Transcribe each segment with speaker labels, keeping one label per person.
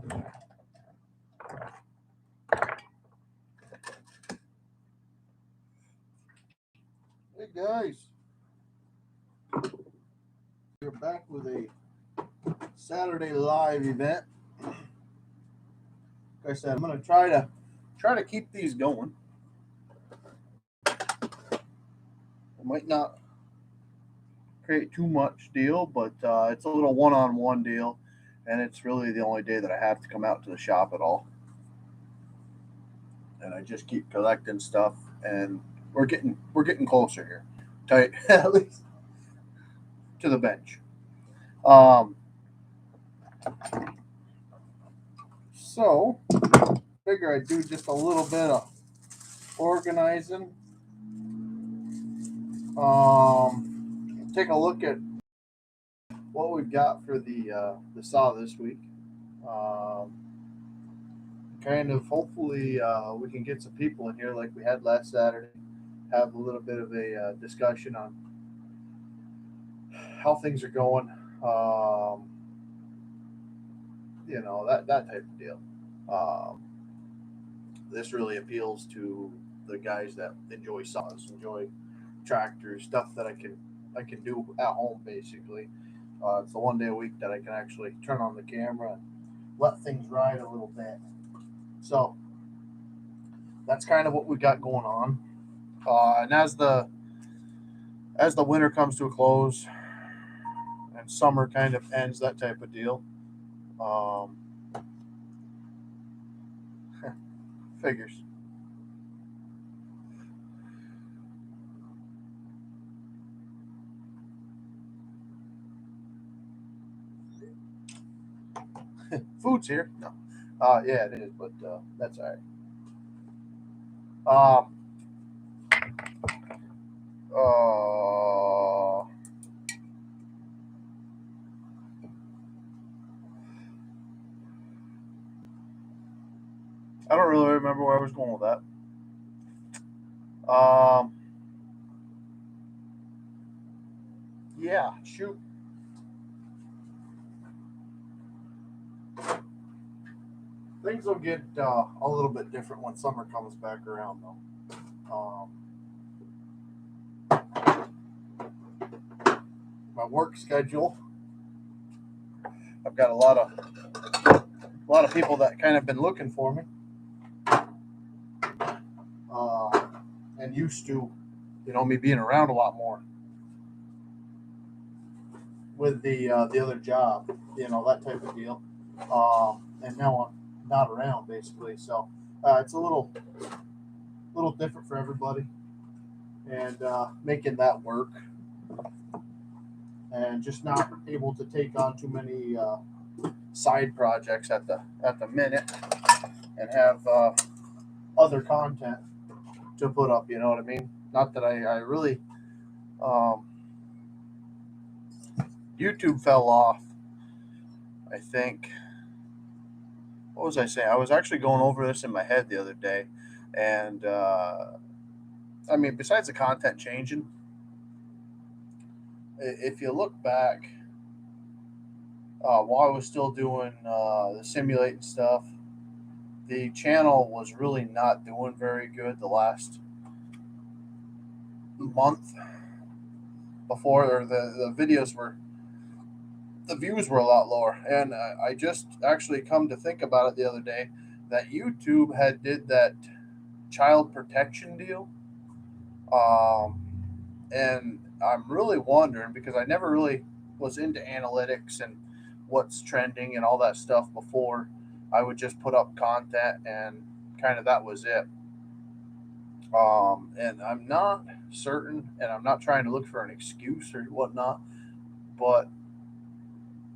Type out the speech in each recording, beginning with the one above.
Speaker 1: Hey guys, we're back with a Saturday live event. Like I said, I'm gonna try to keep these going. It might not create too much deal, but it's a little one-on-one deal, and it's really the only day that I have to come out to the shop at all. And I just keep collecting stuff, and we're getting closer here, tight at least to the bench. Um, so figure I'd do just a little bit of organizing. Take a look at what we've got for the saw this week. Um, Kind of hopefully we can get some people in here like we had last Saturday. Have a little bit of a discussion on how things are going. That type of deal. Um, this really appeals to the guys that enjoy saws, enjoy tractors, stuff that I can do at home basically. It's the one day a week that I can actually turn on the camera and let things ride a little bit. So that's kind of what we got going on. And as the winter comes to a close and summer kind of ends, that type of deal. Um, Figures. Food's here. No. Yeah, it is, but that's all right. Uh, I don't really remember where I was going with that. Um, yeah, shoot. Things will get a little bit different when summer comes back around, though. My work schedule. I've got a lot of people that kind of been looking for me, uh, and used to, me being around a lot more with the other job, that type of deal. And now I'm not around basically, so it's a little different for everybody, and making that work, and just not able to take on too many side projects at the minute, and have other content to put up. You know what I mean? Not that I really um, YouTube fell off. I think. What was I saying? I was actually going over this in my head the other day, and I mean, besides the content changing, if you look back, while I was still doing the simulating stuff, the channel was really not doing very good the last month before, or the videos were, the views were a lot lower. And I just actually come to think about it the other day that YouTube had did that child protection deal. Um, and I'm really wondering, because I never really was into analytics and what's trending and all that stuff before. I would just put up content, and kind of that was it. And I'm not certain, and I'm not trying to look for an excuse or whatnot, but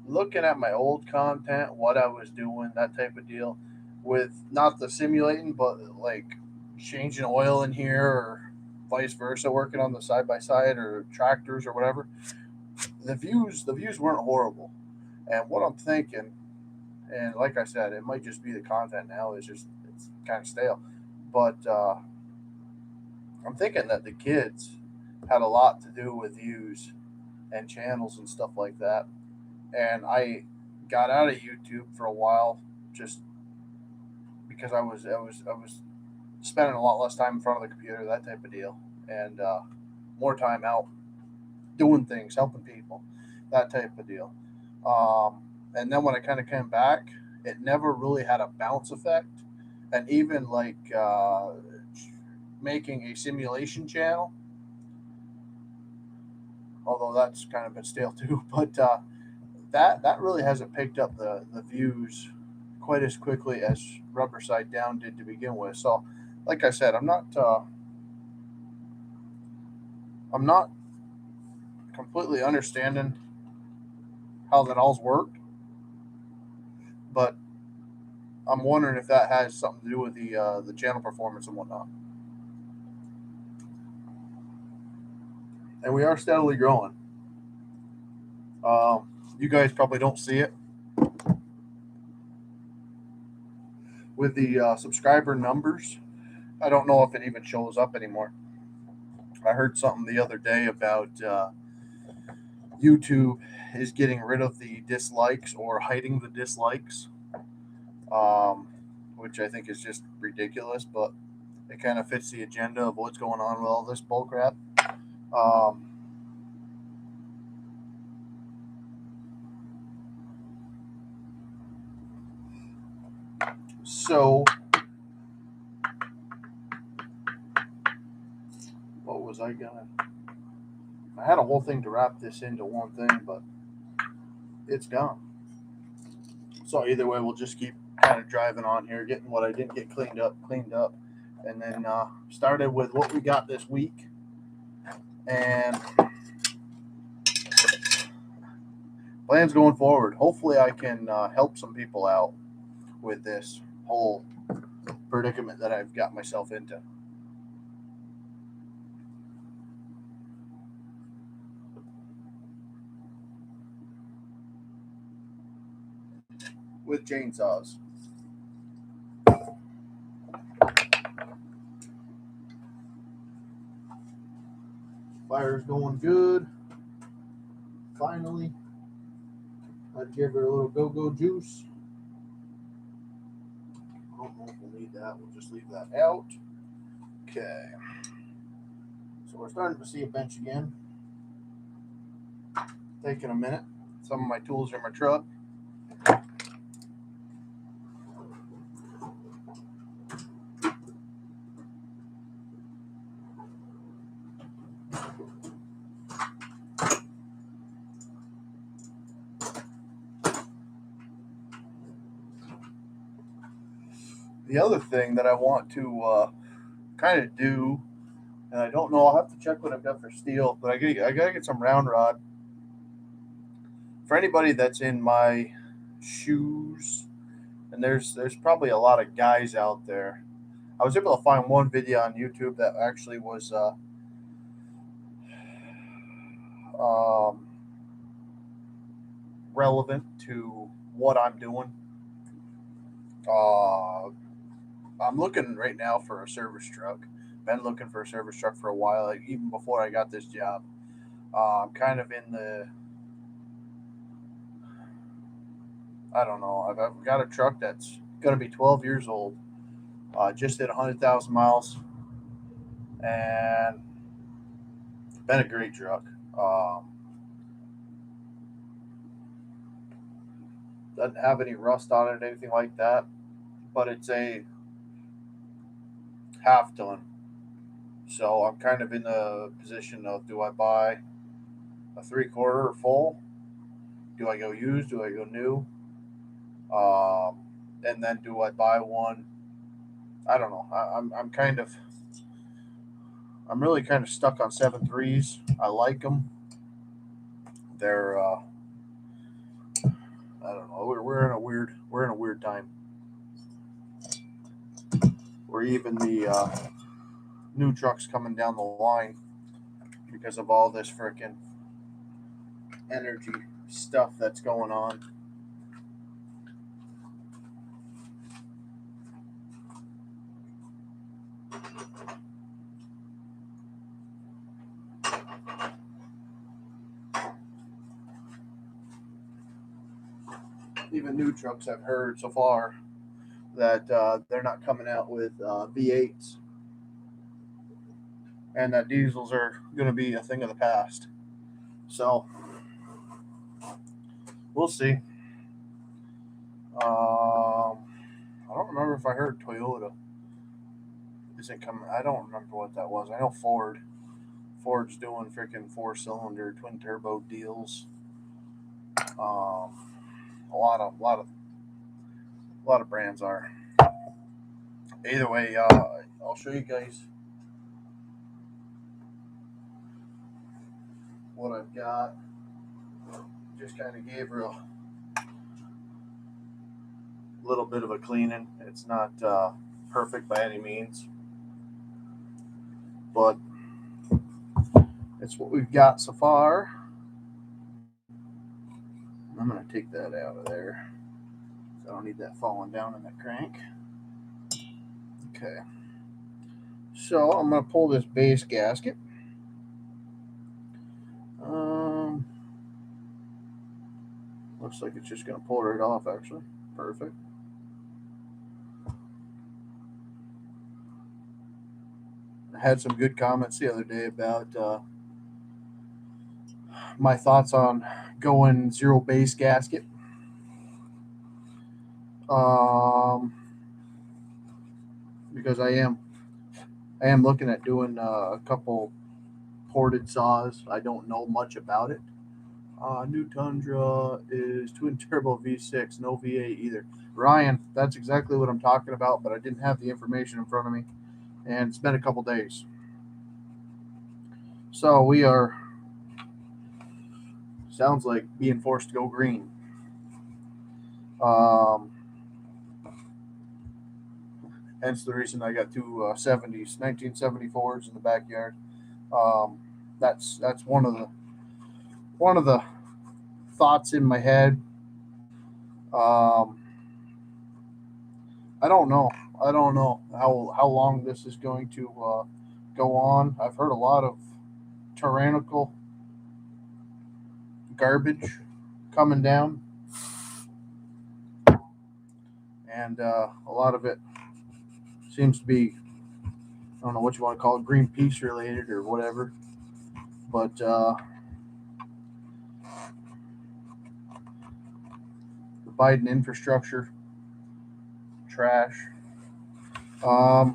Speaker 1: looking at my old content, what I was doing, that type of deal, with not the simulating, but like changing oil in here or vice versa, working on the side by side or tractors or whatever. The views weren't horrible. And what I'm thinking, and like I said, it might just be the content now is just it's kind of stale. But I'm thinking that the kids had a lot to do with views and channels and stuff like that. And I got out of YouTube for a while, just because I was spending a lot less time in front of the computer, that type of deal, and more time out doing things, helping people, that type of deal. And then when I kind of came back, it never really had a bounce effect, and even like making a simulation channel, although that's kind of been stale too, but that really hasn't picked up the views quite as quickly as Rubber Side Down did to begin with. So, like I said, I'm not completely understanding how that all's worked, but I'm wondering if that has something to do with the channel performance and whatnot. And we are steadily growing. You guys probably don't see it with the subscriber numbers. I don't know if it even shows up anymore. I heard something the other day about YouTube is getting rid of the dislikes or hiding the dislikes, um, which I think is just ridiculous, but it kind of fits the agenda of what's going on with all this bullcrap. Um, so, what was I gonna? I had a whole thing to wrap this into one thing, but it's gone. So either way, we'll just keep kind of driving on here, getting what I didn't get cleaned up, and then started with what we got this week. And plans going forward. Hopefully, I can help some people out with this whole predicament that I've got myself into with chainsaws. Fire's going good. Finally, I'd give her a little go-go juice. I don't know if we'll need that. We'll just leave that out. Okay. So we're starting to see a bench again. Taking a minute. Some of my tools are in my truck. The other thing that I want to kind of do, and I don't know, I'll have to check what I've got for steel, but I gotta get some round rod. For anybody that's in my shoes, and there's probably a lot of guys out there. I was able to find one video on YouTube that actually was um, relevant to what I'm doing. Uh, I'm looking right now for a service truck. Been looking for a service truck for a while, like even before I got this job. I'm kind of in the, I don't know. I've got a truck that's going to be 12 years old. Just did 100,000 miles, and been a great truck. Doesn't have any rust on it or anything like that, but it's a half ton. So I'm kind of in the position of, do I buy a 3/4 or full? Do I go used? Do I go new? And then do I buy one? I don't know. I'm really kind of stuck on 7.3s. I like them. They're I don't know. We're in a weird time. Where even the new trucks coming down the line because of all this freaking energy stuff that's going on. even new trucks I've heard so far that they're not coming out with V8s, and that diesels are going to be a thing of the past. So we'll see. I don't remember if I heard Toyota isn't coming. I don't remember what that was. I know Ford. Ford's doing freaking 4-cylinder twin turbo deals. A lot of brands are. Either way, I'll show you guys what I've got. Just kind of gave her a little bit of a cleaning. It's not perfect by any means, but it's what we've got so far. I'm going to take that out of there. I don't need that falling down in the crank. Okay. So I'm going to pull this base gasket. Looks like it's just going to pull right off, actually. Perfect. I had some good comments the other day about my thoughts on going zero base gasket. Because I am looking at doing a couple ported saws. I don't know much about it. New Tundra is twin turbo V6, no V8 either. Ryan, that's exactly what I'm talking about, but I didn't have the information in front of me, and it's been a couple days. So we are, sounds like being forced to go green. Hence the reason I got two 70s, 1974s in the backyard. That's one of the thoughts in my head. I don't know. I don't know how long this is going to go on. I've heard a lot of tyrannical garbage coming down, and a lot of it seems to be, I don't know what you want to call it, Greenpeace related or whatever. But the Biden infrastructure trash. I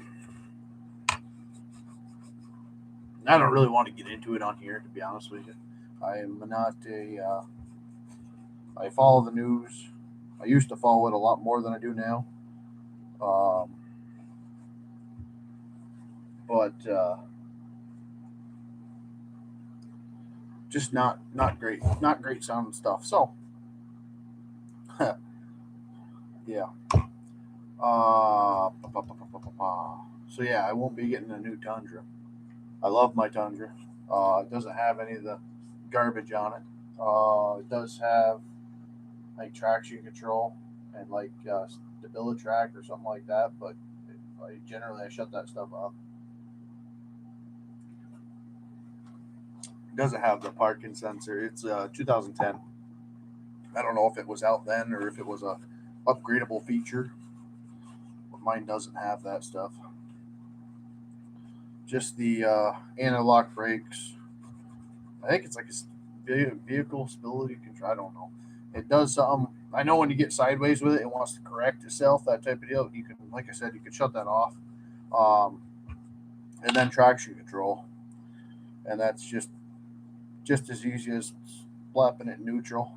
Speaker 1: don't really want to get into it on here, to be honest with you. I am not a. I follow the news. I used to follow it a lot more than I do now. But just not great sounding stuff. So yeah. So yeah, I won't be getting a new Tundra. I love my Tundra. It doesn't have any of the garbage on it. It does have like traction control and like StabiliTrak or something like that, but I shut that stuff off. It doesn't have the parking sensor. It's 2010. I don't know if it was out then or if it was a upgradable feature. But mine doesn't have that stuff. Just the anti-lock brakes. I think it's like a vehicle stability control. I don't know. It does something. I know when you get sideways with it, it wants to correct itself. That type of deal. You can, like I said, you can shut that off. And then traction control, and that's just as easy as slapping it neutral,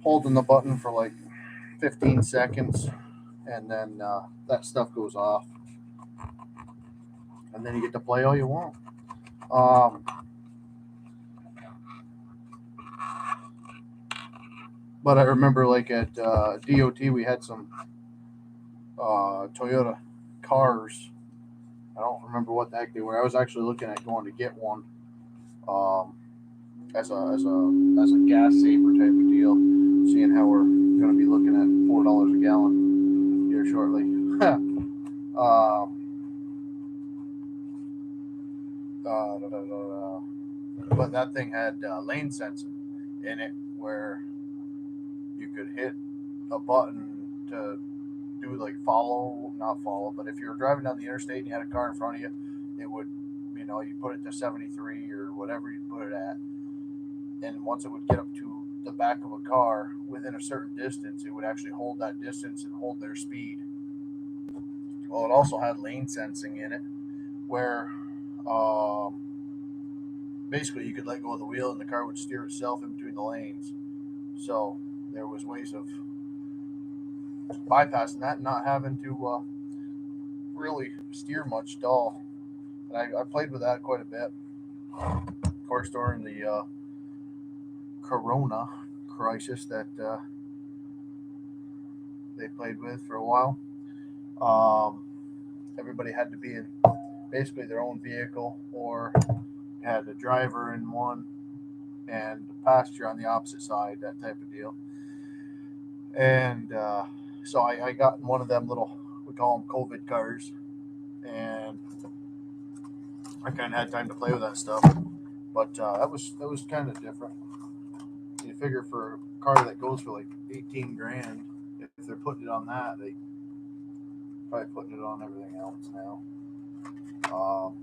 Speaker 1: holding the button for like 15 seconds, and then that stuff goes off, and then you get to play all you want. But I remember like at DOT we had some Toyota cars. I don't remember what the heck they were. I was actually looking at going to get one as a gas saver type of deal, seeing how we're going to be looking at $4 a gallon here shortly. But that thing had lane sensing in it, where you could hit a button to do like follow, not follow, but if you were driving down the interstate and you had a car in front of you, it would, you put it to 73 or whatever you put it at, and once it would get up to the back of a car within a certain distance, it would actually hold that distance and hold their speed. Well, it also had lane sensing in it, where um, basically you could let go of the wheel and the car would steer itself in between the lanes. So there was ways of bypassing that, and not having to really steer much at all. And I played with that quite a bit. Of course, during the Corona crisis that they played with for a while, um, everybody had to be in basically their own vehicle, or had a driver in one and a passenger on the opposite side, that type of deal. And so I got in one of them little, we call them COVID cars, and I kind of had time to play with that stuff. But that was kind of different. You figure for a car that goes for like 18 grand, if they're putting it on that, they probably putting it on everything else now. Um,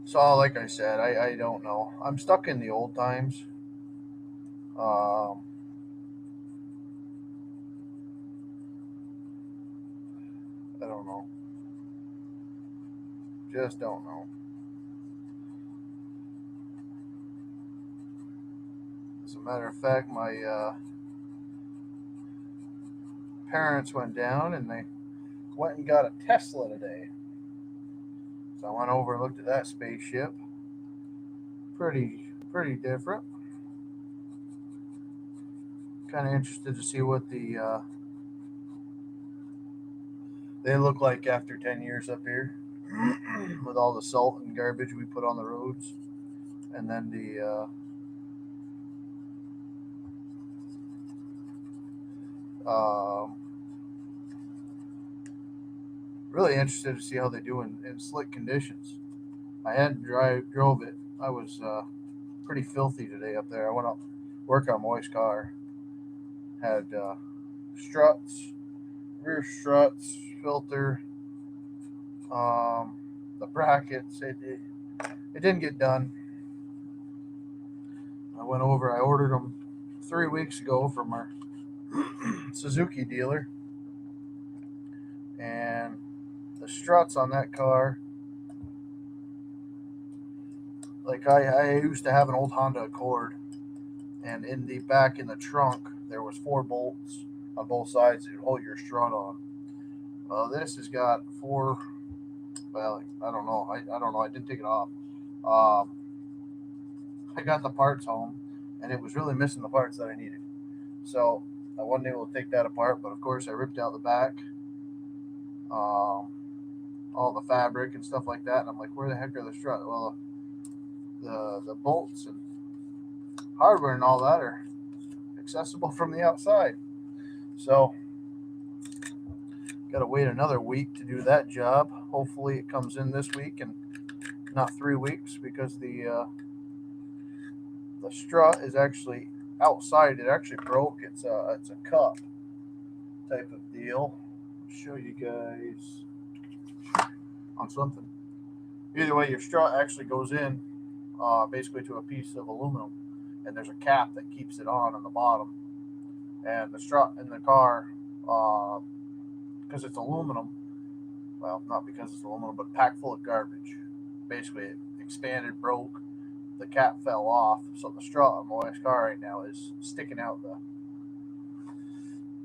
Speaker 1: so like I said, I don't know. I'm stuck in the old times. Um, I don't know. Just don't know. As a matter of fact, my parents went down and they went and got a Tesla today. So I went over and looked at that spaceship. Pretty different. Kind of interested to see what they look like after 10 years up here, with all the salt and garbage we put on the roads, and then the really interested to see how they do in slick conditions. I hadn't drove it. I was pretty filthy today up there. I went up work on Moist car. Had struts, rear struts, filter, um, the brackets. It didn't get done. I went over. I ordered them 3 weeks ago from our Suzuki dealer, and the struts on that car, like I used to have an old Honda Accord, and in the back in the trunk there was 4 bolts on both sides that hold your strut on. This has got four. Well, I don't know. I don't know. I didn't take it off. Um, I got the parts home, and it was really missing the parts that I needed. So I wasn't able to take that apart. But of course, I ripped out the back, um, all the fabric and stuff like that. And I'm like, where the heck are the struts? Well, the bolts and hardware and all that are accessible from the outside. So got to wait another week to do that job. Hopefully, it comes in this week and not 3 weeks, because the strut is actually outside. It actually broke. It's a cup type of deal. I'll show you guys on something. Either way, your strut actually goes in basically to a piece of aluminum, and there's a cap that keeps it on the bottom. And the strut in the car, because it's aluminum, well, not because it's aluminum, but packed full of garbage. Basically, it expanded, broke, the cap fell off, so the strut on my wife's car right now is sticking out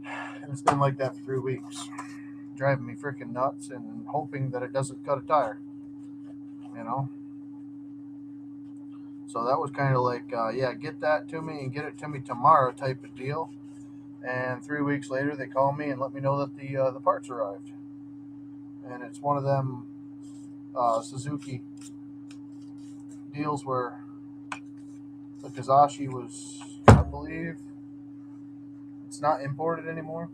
Speaker 1: and it's been like that for 3 weeks, driving me freaking nuts, and hoping that it doesn't cut a tire, you know. So that was kind of like, yeah, get that to me and get it to me tomorrow type of deal. And 3 weeks later, they call me and let me know that the parts arrived, and it's one of them Suzuki deals where the Kazashi was, I believe, it's not imported anymore,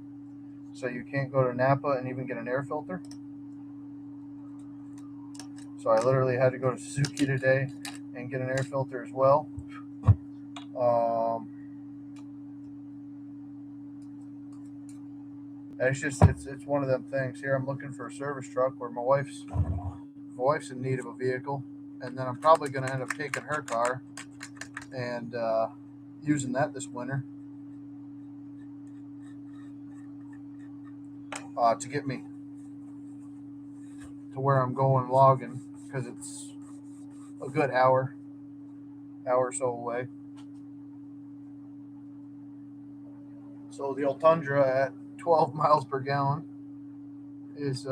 Speaker 1: so you can't go to Napa and even get an air filter. So I literally had to go to Suzuki today, and get an air filter as well. It's one of them things. Here I'm looking for a service truck where my wife's in need of a vehicle, and then I'm probably going to end up taking her car and using that this winter to get me to where I'm going logging, because it's a good hour or so away. So the old Tundra at 12 miles per gallon is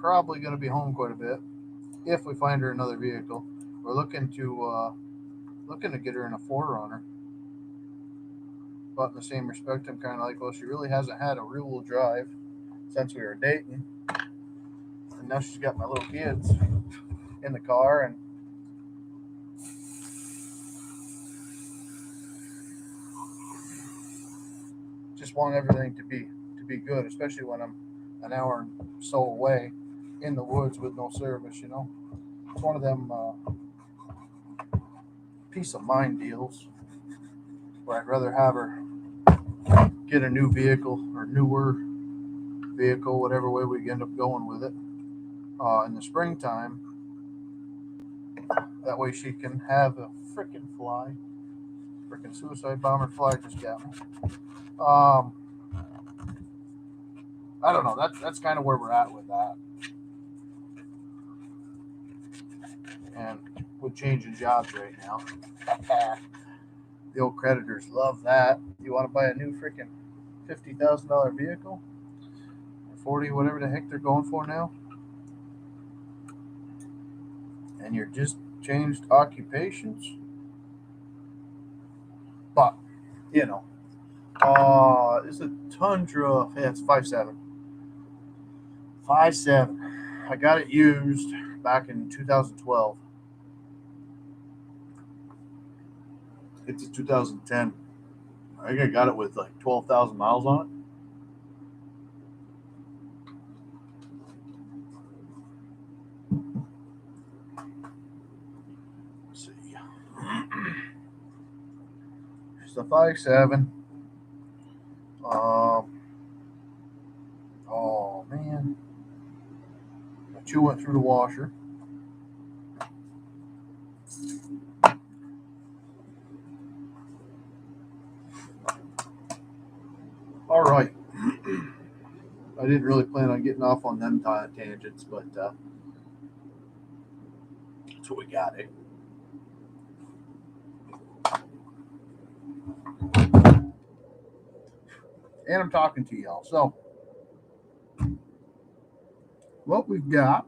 Speaker 1: probably going to be home quite a bit if we find her another vehicle. We're looking to get her in a 4Runner, but in the same respect, I'm kind of like, well, she really hasn't had a rear-wheel drive since we were dating, and now she's got my little kids in the car, and just want everything to be good, especially when I'm an hour and so away in the woods with no service. It's one of them peace of mind deals where I'd rather have her get a new vehicle or newer vehicle, whatever way we end up going with it, in the springtime. That way she can have a freaking fly. Freaking suicide bomber fly just got me. I don't know. That's kind of where we're at with that. And with changing jobs right now, the old creditors love that. You want to buy a new freaking $50,000 vehicle, or 40, whatever the heck they're going for now, and you're just changed occupations. But it's a Tundra. Yeah, it's 5.7. 5.7. I got it used back in 2012. It's a 2010. I think I got it with like 12,000 miles on it. Let's see. It's a 5.7. Oh man, my chew went through the washer. All right. I didn't really plan on getting off on them tangents, but that's what we got. And I'm talking to y'all. So, what we've got.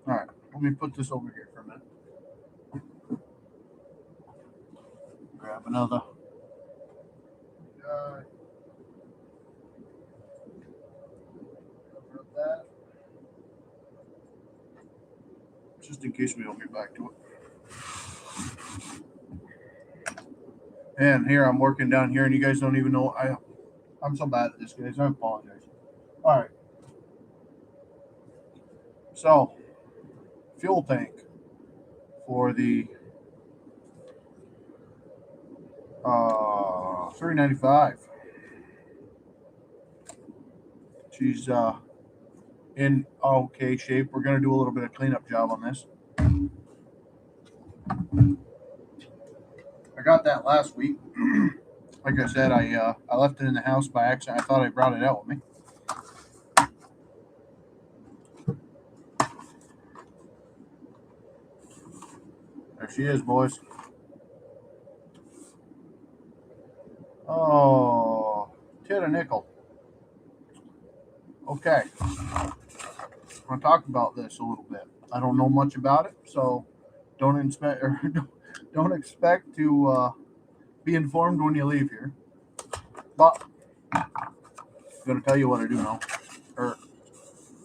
Speaker 1: All right, let me put this over here for a minute. Grab another. Cover up that. Just in case we don't get back to it. And here I'm working down here, and you guys don't even know I'm so bad at this, guys. I apologize. All right. So, fuel tank for the 395. She's in okay shape. We're gonna do a little bit of cleanup job on this. I got that last week. Like I said, I left it in the house by accident. I thought I brought it out with me. There she is, boys. Oh, tit a nickel. Okay, I'm gonna talk about this a little bit. I don't know much about it, so don't expect to be informed when you leave here. But I'm gonna tell you what I do know, or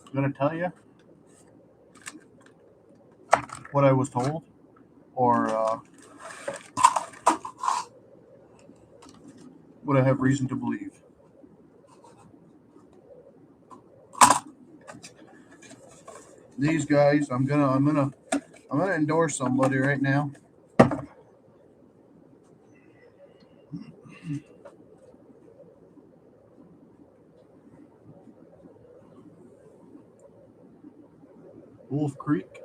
Speaker 1: I'm gonna tell you what I was told, or what I have reason to believe. These guys, I'm gonna endorse somebody right now. Wolf Creek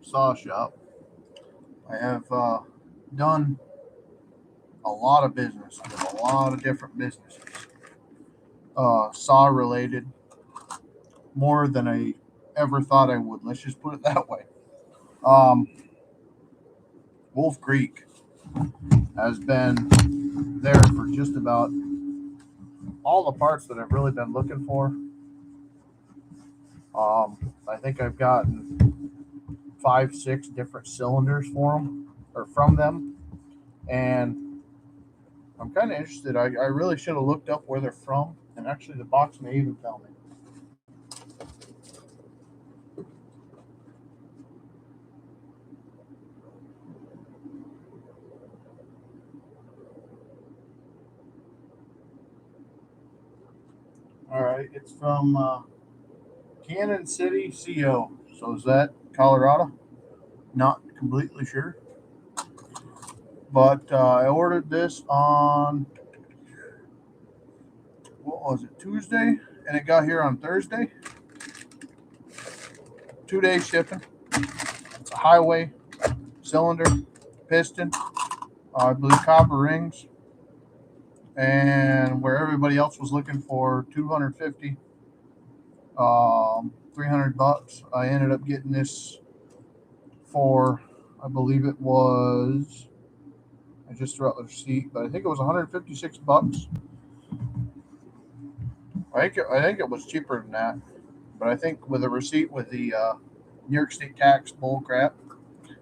Speaker 1: Saw Shop. I have done a lot of business with a lot of different businesses, saw related, more than I ever thought I would. Let's just put it that way. Um, Wolf Creek has been there for just about all the parts that I've really been looking for. I think I've gotten 5, 6 different cylinders for them or from them, and I'm kind of interested. I really should have looked up where they're from, and actually the box may even tell me. All right, it's from Cannon City, CO. So is that Colorado? Not completely sure, but I ordered this on, what was it, Tuesday, and it got here on Thursday. 2 day shipping. It's a highway cylinder, piston, I believe copper rings, and where everybody else was looking for 250, $300, I ended up getting this for, I believe it was, I just threw out the receipt, but I think it was $156. I think it was cheaper than that, but I think with a receipt with the New York State tax bull crap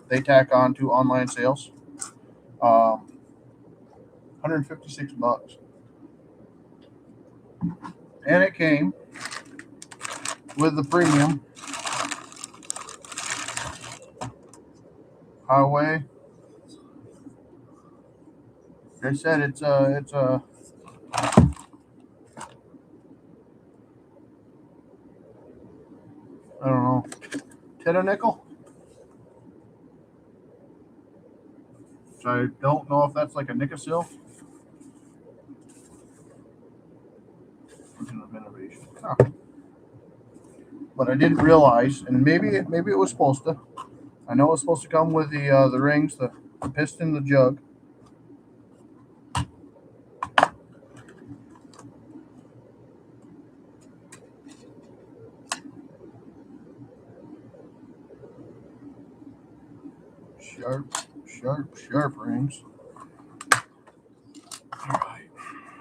Speaker 1: they tack on to online sales, $156, and it came with the premium highway. They said it's a I don't know, nickel. So I don't know if that's like a Nicosil. Innovation. Huh. But I didn't realize, and maybe it was supposed to. I know it was supposed to come with the rings, the piston, the jug. Sharp, sharp rings. All right,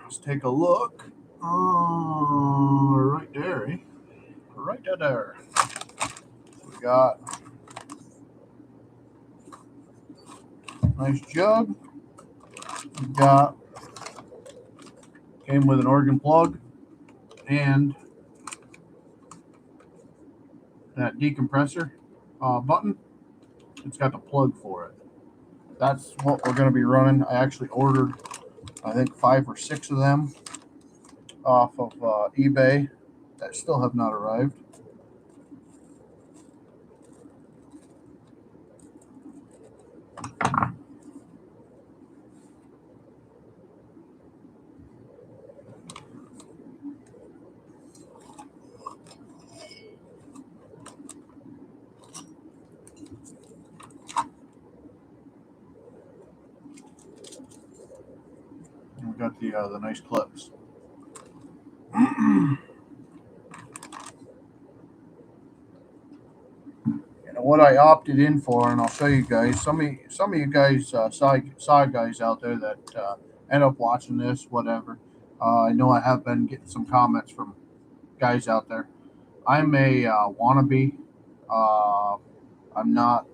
Speaker 1: let's take a look. Right there, eh? Right there. We got nice jug. We got, came with an organ plug and that decompressor button. It's got the plug for it. That's what we're going to be running. I actually ordered, I think, 5 or 6 of them off of eBay that still have not arrived. And we got the nice clips. And what I opted in for, and I'll show you guys. Some of you guys, saw guys out there that end up watching this, whatever. I know I have been getting some comments from guys out there. I'm a wannabe. Uh, I'm not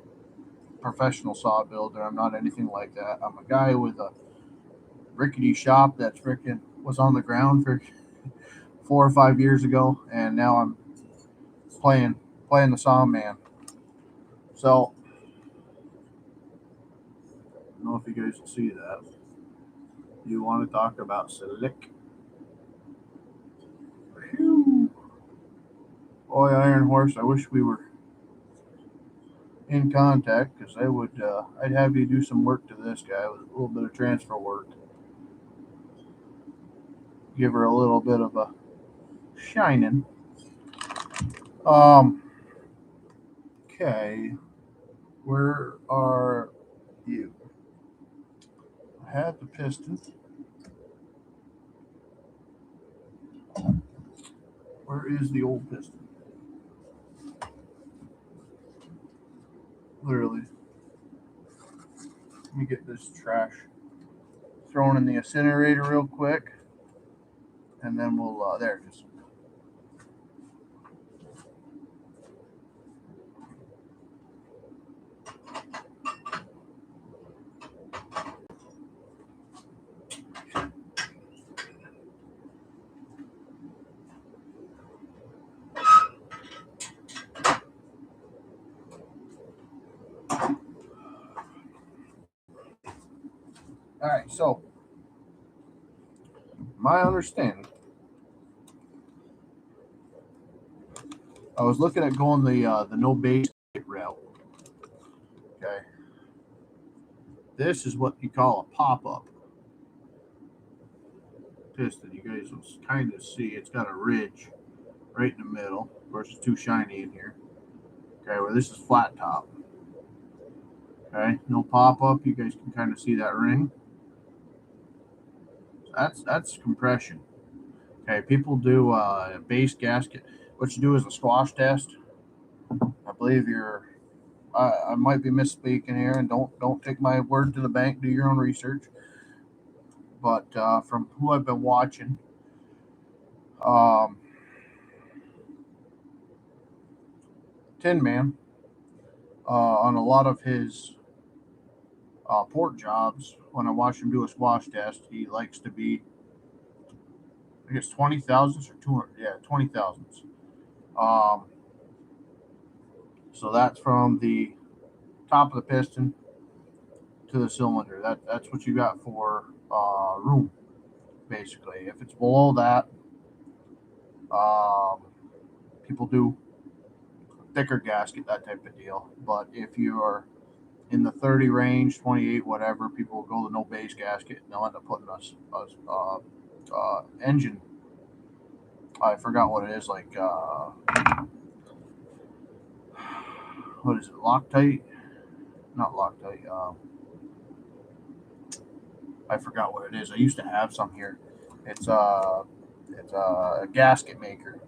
Speaker 1: a professional saw builder. I'm not anything like that. I'm a guy with a rickety shop that's freaking was on the ground for 4 or 5 years ago, and now I'm playing the saw man. So I don't know if you guys can see that. You want to talk about slick? Phew. Boy, Iron Horse, I wish we were in contact because I would. I'd have you do some work to this guy with a little bit of transfer work. Give her a little bit of a shining. Um. Okay. Where are you? I had the piston. Where is the old piston? Literally. Let me get this trash thrown in the incinerator real quick, and then we'll. There it is. All right. So my understanding, I was looking at going the no base route. Okay. This is what you call a pop up piston. You guys will kind of see it's got a ridge right in the middle. Of course, it's too shiny in here. Okay, where this is flat top. Okay, no pop up. You guys can kind of see that ring. That's compression. Okay, people do a base gasket. What you do is a squash test. I believe you're. I might be misspeaking here, and don't take my word to the bank. Do your own research. But from who I've been watching, um, Tin Man, on a lot of his port jobs, when I watch him do a squash test, he likes to be, I guess, 20 thousandths or 200, yeah, 20 thousandths. Um, so that's from the top of the piston to the cylinder. That's what you got for room, basically. If it's below that, um, people do thicker gasket, that type of deal. But if you're in the 30 range, 28, whatever, people will go to no base gasket and they'll end up putting a engine. I forgot what it is, like, what is it, Loctite? Not Loctite. I forgot what it is. I used to have some here. It's a gasket maker,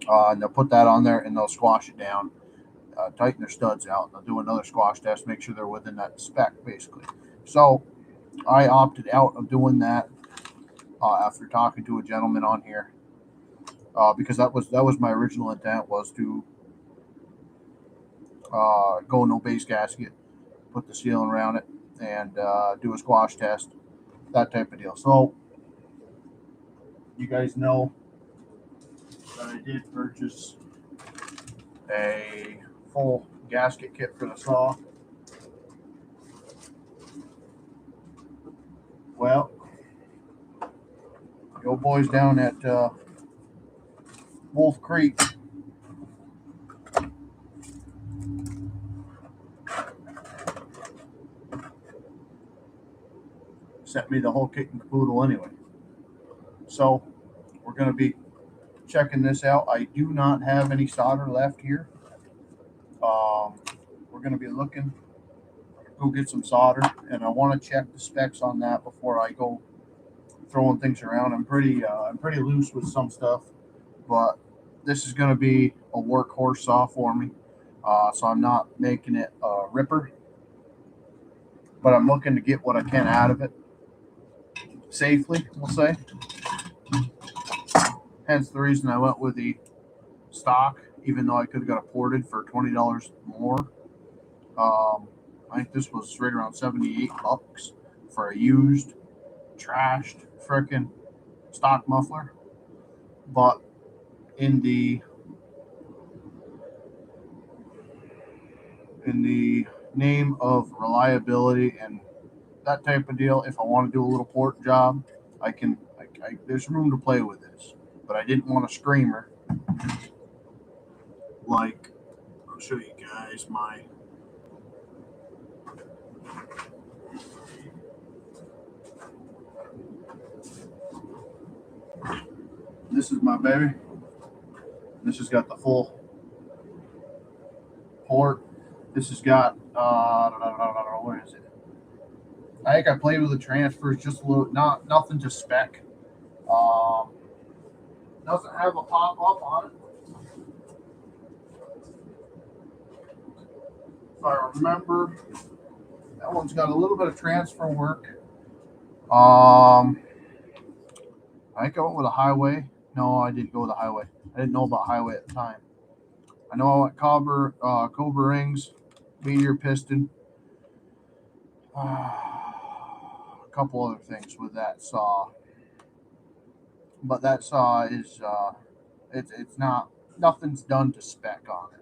Speaker 1: and they'll put that on there and they'll squash it down, tighten their studs out, and they'll do another squash test, make sure they're within that spec, basically. So I opted out of doing that after talking to a gentleman on here, because that was my original intent, was to go no base gasket, put the sealant around it, and do a squash test, that type of deal. So you guys know that I did purchase a full gasket kit for the saw. Well, the old boys down at Wolf Creek sent me the whole kit and caboodle anyway. So we're going to be checking this out. I do not have any solder left here. We're going to be looking, go get some solder, and I want to check the specs on that before I go throwing things around. I'm pretty loose with some stuff, but this is going to be a workhorse saw for me. So I'm not making it a ripper, but I'm looking to get what I can out of it safely, we'll say. Hence the reason I went with the stock, even though I could have got it ported for $20 more. I think this was right around $78 for a used, trashed, frickin' stock muffler. But in the name of reliability and that type of deal. If I want to do a little port job, I can. There's room to play with this, but I didn't want a screamer. Like, I'll show you guys my. This is my baby. This has got the full port. This has got what is it? I think I played with the transfers just a little, not nothing to spec. Um, doesn't have a pop up on it. If I remember, that one's got a little bit of transfer work. I think I went with a highway. No, I didn't go with a highway. I didn't know about highway at the time. I know I went Cobra rings, meteor piston, a couple other things with that saw. But that saw is it's not nothing's done to spec on it.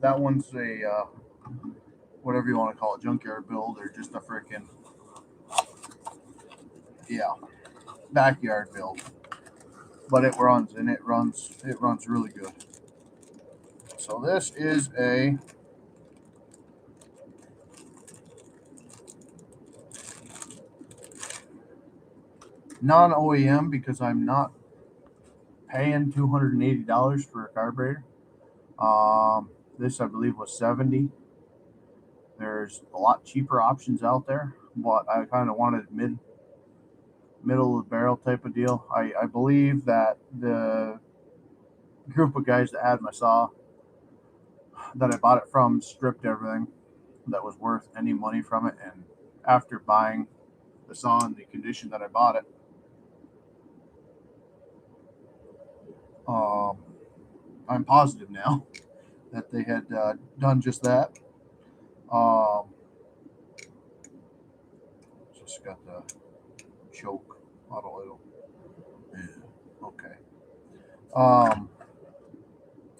Speaker 1: That one's a whatever you want to call it, junkyard build or just a freaking backyard build. But it runs and it runs really good. So this is a non-OEM because I'm not paying $280 for a carburetor. This I believe was $70. There's a lot cheaper options out there, but I kind of wanted middle of the barrel type of deal. I believe that the group of guys that had my saw that I bought it from stripped everything that was worth any money from it, and after buying the saw in the condition that I bought it, I'm positive now that they had done just that. Just got the choke out a little. Yeah, okay.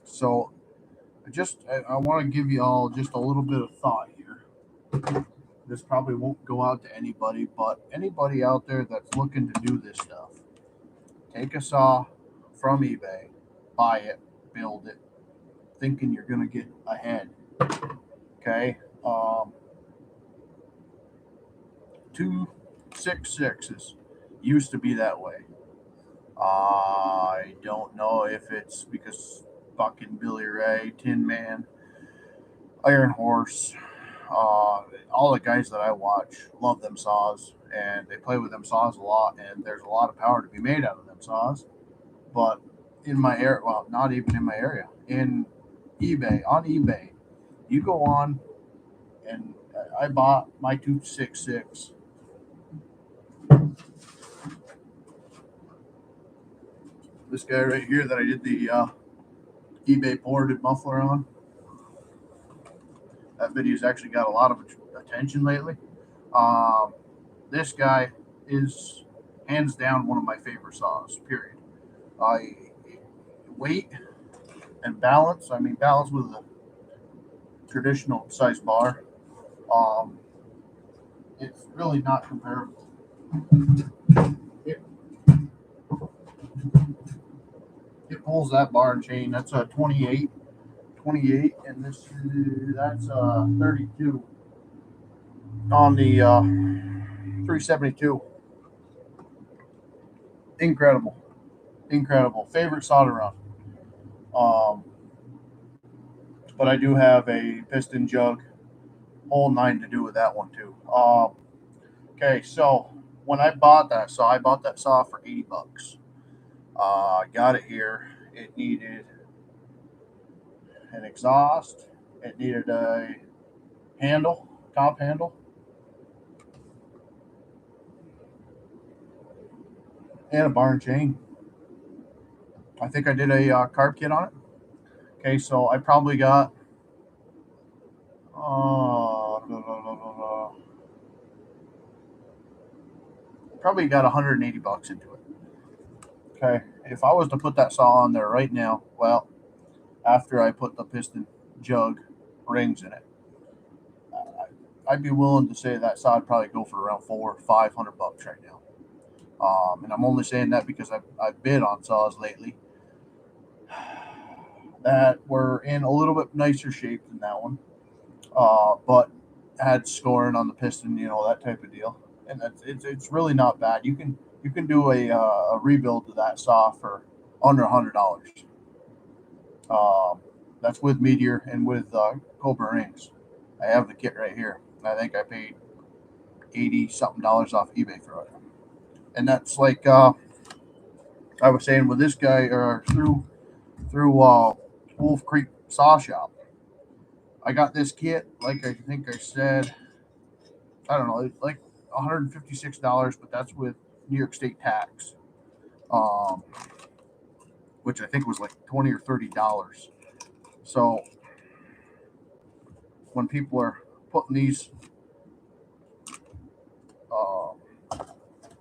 Speaker 1: So I want to give you all just a little bit of thought here. This probably won't go out to anybody, but anybody out there that's looking to do this stuff, take a saw from eBay, buy it, build it, thinking you're going to get ahead. Okay. 2.66s used to be that way. I don't know if it's because fucking Billy Ray, Tin Man, Iron Horse, all the guys that I watch love them saws and they play with them saws a lot, and there's a lot of power to be made out of them saws. But in my area, well, not even in my area, on eBay, you go on and I bought my 266. This guy right here that I did the eBay ported muffler on. That video's actually got a lot of attention lately. This guy is hands down one of my favorite saws. Period. Weight and balance. I mean, balance with a traditional size bar. It's really not comparable. It, it pulls that bar and chain. That's a 28, and that's 32 on the 372. Incredible. Favorite solder run. But I do have a piston jug, whole nine to do with that one too. Okay, so when I bought that saw for $80. I got it here. It needed an exhaust. It needed a top handle, and a bar and chain. I think I did a carb kit on it. Okay, so I probably got $180 into it. Okay, if I was to put that saw on there right now, well, after I put the piston jug rings in it, I'd be willing to say that saw would probably go for around $400-500 right now. And I'm only saying that because I've bid on saws lately that were in a little bit nicer shape than that one, but had scoring on the piston, that type of deal. And it's really not bad. You can do a rebuild to that saw for under $100. Um, that's with Meteor and with Cobra rings. I have the kit right here. I think I paid 80 something dollars off eBay for it, and that's like I was saying with this guy or through Wolf Creek Saw Shop. I got this kit, like I think I said, I don't know, it's like $156, but that's with New York State tax, um, which I think was like $20 or $30. So when people are putting these uh,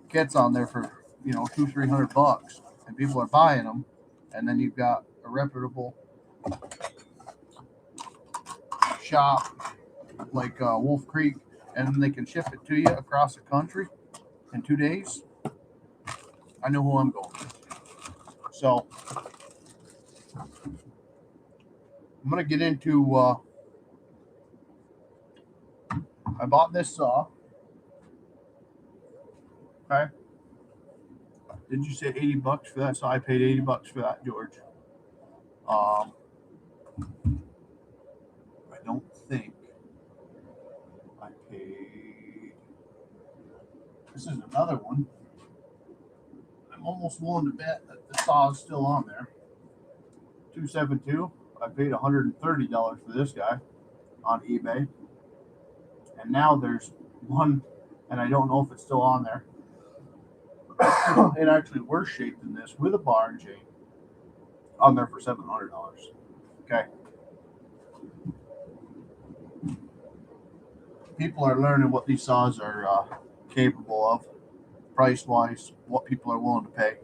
Speaker 1: kits on there for $200-300, and people are buying them, and then you've got a reputable shop like Wolf Creek, and then they can ship it to you across the country in 2 days. I know who I'm going with. So I'm gonna get into. I bought this saw. Okay. Did you say $80 for that? So I paid $80 for that, George. I don't think I paid. This is another one. I'm almost willing to bet that the saw is still on there. 272. I paid $130 for this guy on eBay, and now there's one, and I don't know if it's still on there. In actually worse shape than this, with a bar and chain, on there for $700. Okay. People are learning what these saws are capable of, price wise, what people are willing to pay.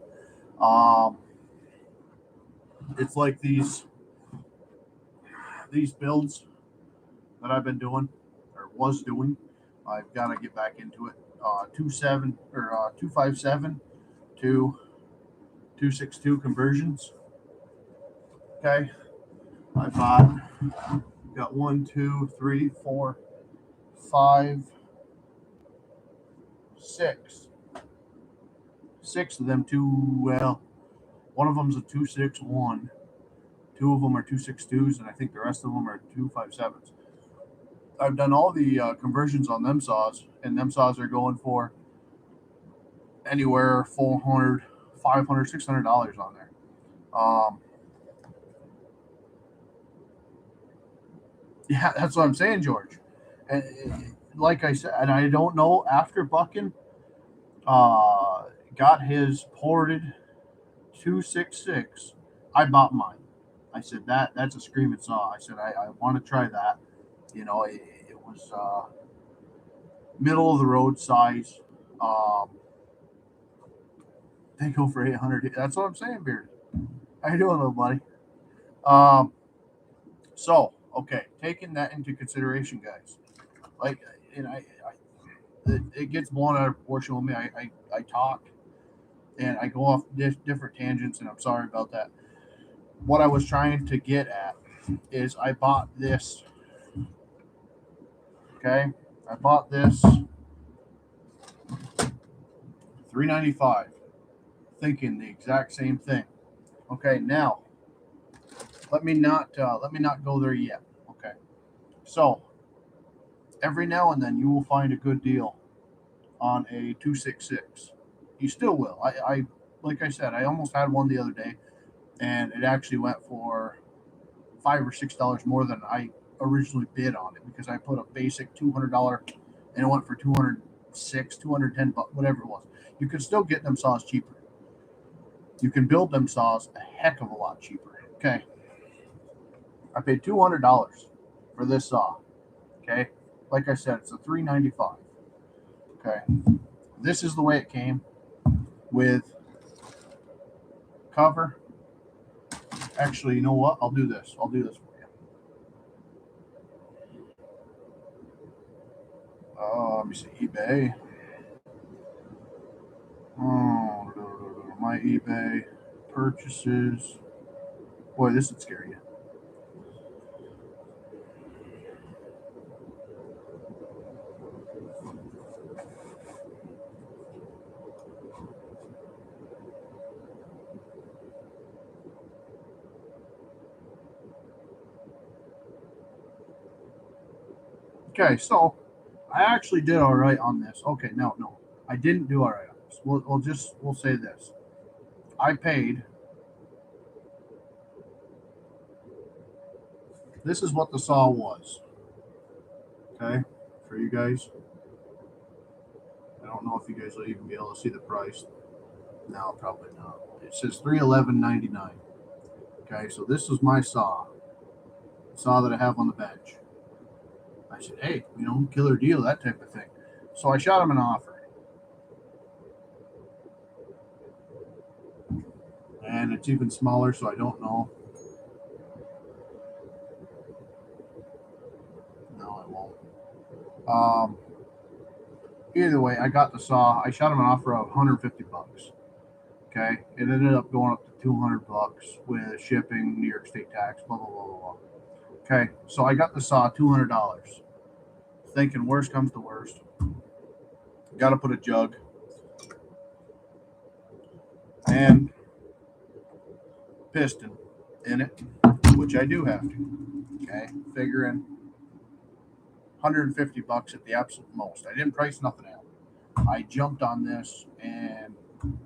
Speaker 1: It's like these builds that I've been doing or was doing. I've got to get back into it. 257 to 262 conversions. Okay, I got 1, 2, 3, 4, 5, 6. 6 of them one of them's a 261. 2 of them are 262s, and I think the rest of them are 257s. I've done all the conversions on them saws, and them saws are going for anywhere $400, $500, $600 on there. Yeah, that's what I'm saying, George. And like I said, and I don't know, after Buckin got his ported 266, I bought mine. I said that's a screaming saw. I said I want to try that. It was middle of the road size. They go for 800. That's what I'm saying, Beard. How you doing, little buddy? Um, so okay, taking that into consideration, guys. Like, and it gets blown out of proportion with me. I talk and I go off different tangents, and I'm sorry about that. What I was trying to get at is I bought this. Okay, I bought this $395, thinking the exact same thing. Okay, now let me not go there yet. Okay, so every now and then you will find a good deal on a 266. You still will. I like I said, I almost had one the other day, and it actually went for $5 or $6 more than I originally bid on it, because I put a basic $200 and it went for 206, 210, whatever it was. You can still get them saws cheaper. You can build them saws a heck of a lot cheaper. Okay, I paid $200 for this saw. Okay, like I said, it's a $395. Okay, this is the way it came, with cover. Actually, you know what? I'll do this for you. Let me see, eBay. Oh, my eBay purchases. Boy, this would scare you. Okay, so I actually did all right on this. Okay, no, I didn't do all right on this. We'll say this. I paid. This is what the saw was. Okay, for you guys. I don't know if you guys will even be able to see the price. No, probably not. It says $311.99. Okay, so this is my saw that I have on the bench. I said, hey, killer deal, that type of thing. So I shot him an offer, and it's even smaller, so I don't know. No, I won't. Either way, I got the saw. I shot him an offer of 150 bucks. Okay, it ended up going up to 200 bucks with shipping, New York State tax, blah blah blah blah blah. Okay, so I got the saw $200. Thinking worst comes to worst, got to put a jug and piston in it, which I do have to. Okay, figuring 150 bucks at the absolute most. I didn't price nothing out. I jumped on this and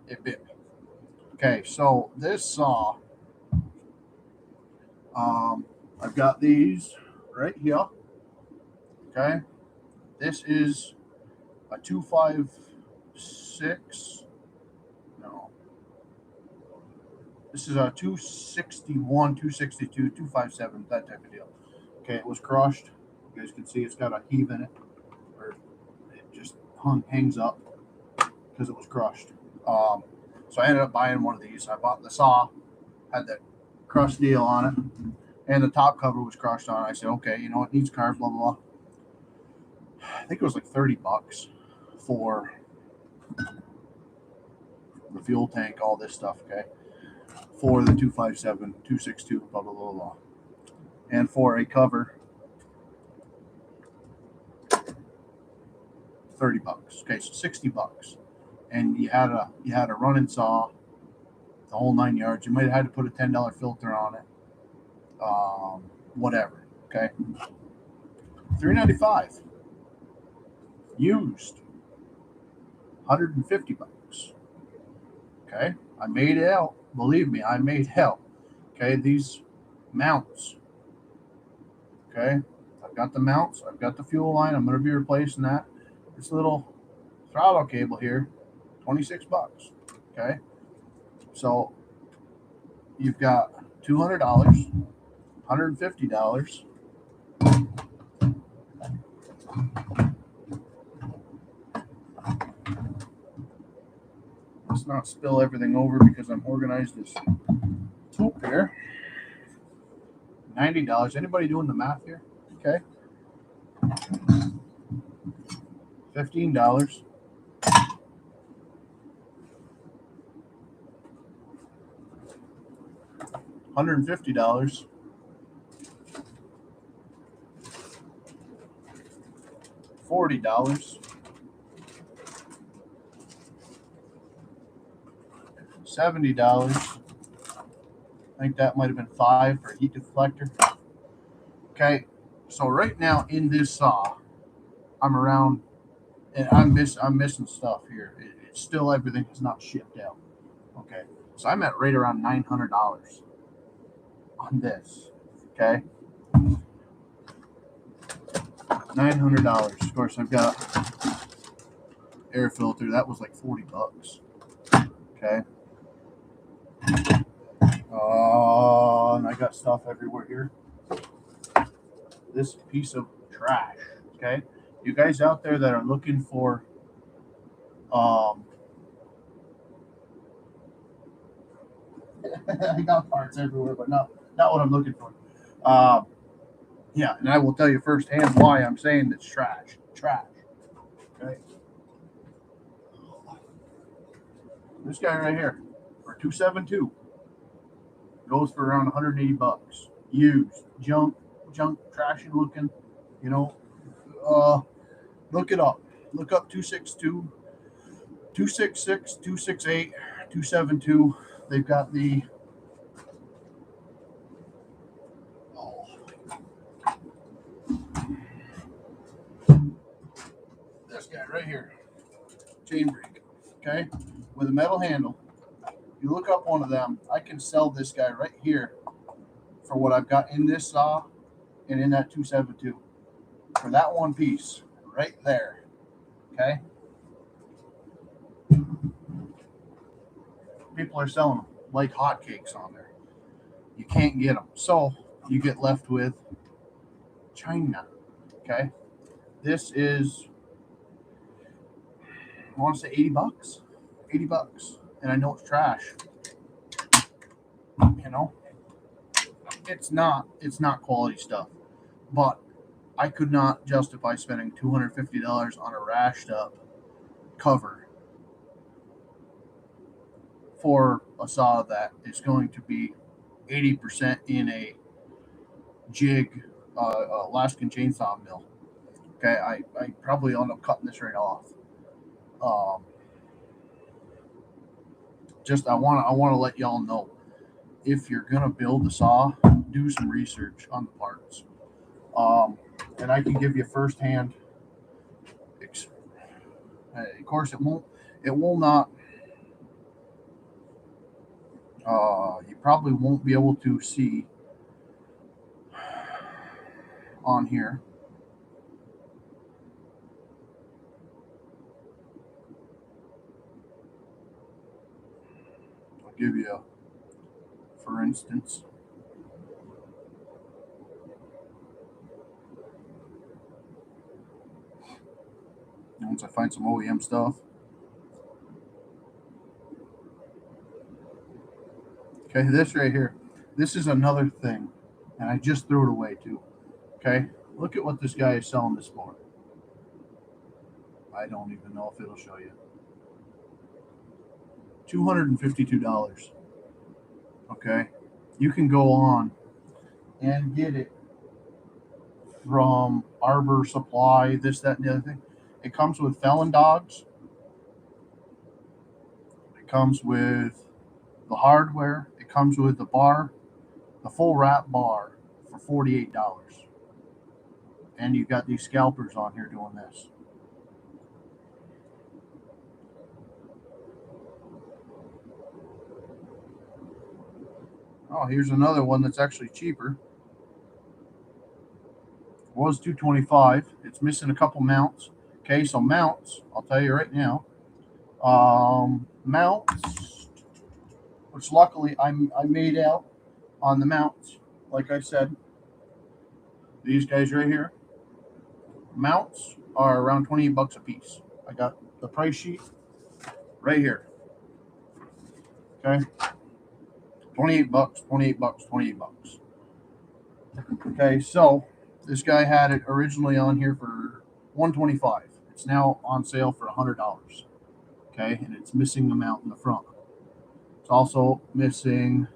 Speaker 1: it bit me. Okay, so this saw, I've got these right here. Okay, this is a 256. No, this is a 261, 262, 257, that type of deal. Okay, it was crushed. You guys can see it's got a heave in it, or it just hangs up because it was crushed. Um, so I ended up buying one of these. I bought the saw, had that crushed deal on it, and the top cover was crushed on it. I said, okay, it needs carb, blah, blah, blah. I think it was like 30 bucks for the fuel tank, all this stuff, okay, for the 257, 262, blah, blah, blah, blah. And for a cover, 30 bucks. Okay, so 60 bucks. And you had a running saw, the whole 9 yards. You might have had to put a $10 filter on it. Whatever. Okay. $395. Used. 150 bucks. Okay. I made it out. Believe me, I made out. Okay, these mounts. Okay. I've got the mounts. I've got the fuel line. I'm going to be replacing that. This little throttle cable here, 26 bucks. Okay. So you've got $200, $150. Let's not spill everything over because I'm organized as poop here. $90. Anybody doing the math here? Okay. $15. $150. $40. $70. I think that might have been $5 for a heat deflector. Okay, so right now in this saw, I'm around, and I'm missing stuff here. It's still everything is not shipped out. Okay, so I'm at right around $900 on this. Okay, $900. Of course, I've got air filter. That was like 40 bucks. Okay. And I got stuff everywhere here. This piece of trash. Okay. You guys out there that are looking for I got parts everywhere, but not what I'm looking for. Yeah, and I will tell you firsthand why I'm saying it's trash. Trash. Okay. This guy right here for 272 goes for around 180 bucks. Used, junk, trashy looking. You know, look it up. Look up 262, 266, 268, 272. They've got the this guy right here, chain brake, okay, with a metal handle. You look up one of them, I can sell this guy right here for what I've got in this saw and in that 272 for that one piece right there, okay. People are selling them like hotcakes on there. You can't get them, so you get left with China, okay. This is, I want to say 80 bucks, 80 bucks, and I know it's trash. You know, it's not quality stuff, but I could not justify spending $250 on a rashed up cover for a saw that is going to be 80% in a jig Alaskan chainsaw mill. Okay, I probably end up cutting this right off. Um, just I want to let y'all know, if you're gonna build a saw, do some research on the parts. And I can give you firsthand. Of course, it will not. You probably won't be able to see on here. I'll give you, for instance, once I find some OEM stuff. Okay, this right here. This is another thing, and I just threw it away too. Okay, look at what this guy is selling this for. I don't even know if it'll show you. $252. Okay, you can go on and get it from Arbor Supply, this, that, and the other thing. It comes with Felon dogs. It comes with the hardware. It comes with the bar, the full wrap bar for $48. And you've got these scalpers on here doing this. Oh, here's another one that's actually cheaper. It was $225. It's missing a couple mounts. Okay, so mounts, I'll tell you right now. Mounts, which luckily I made out on the mounts. Like I said, these guys right here, mounts are around 28 bucks a piece. I got the price sheet right here. Okay, 28 bucks, 28 bucks, 28 bucks. Okay, so this guy had it originally on here for $125. It's now on sale for $100. Okay, and it's missing the mount in the front. It's also missing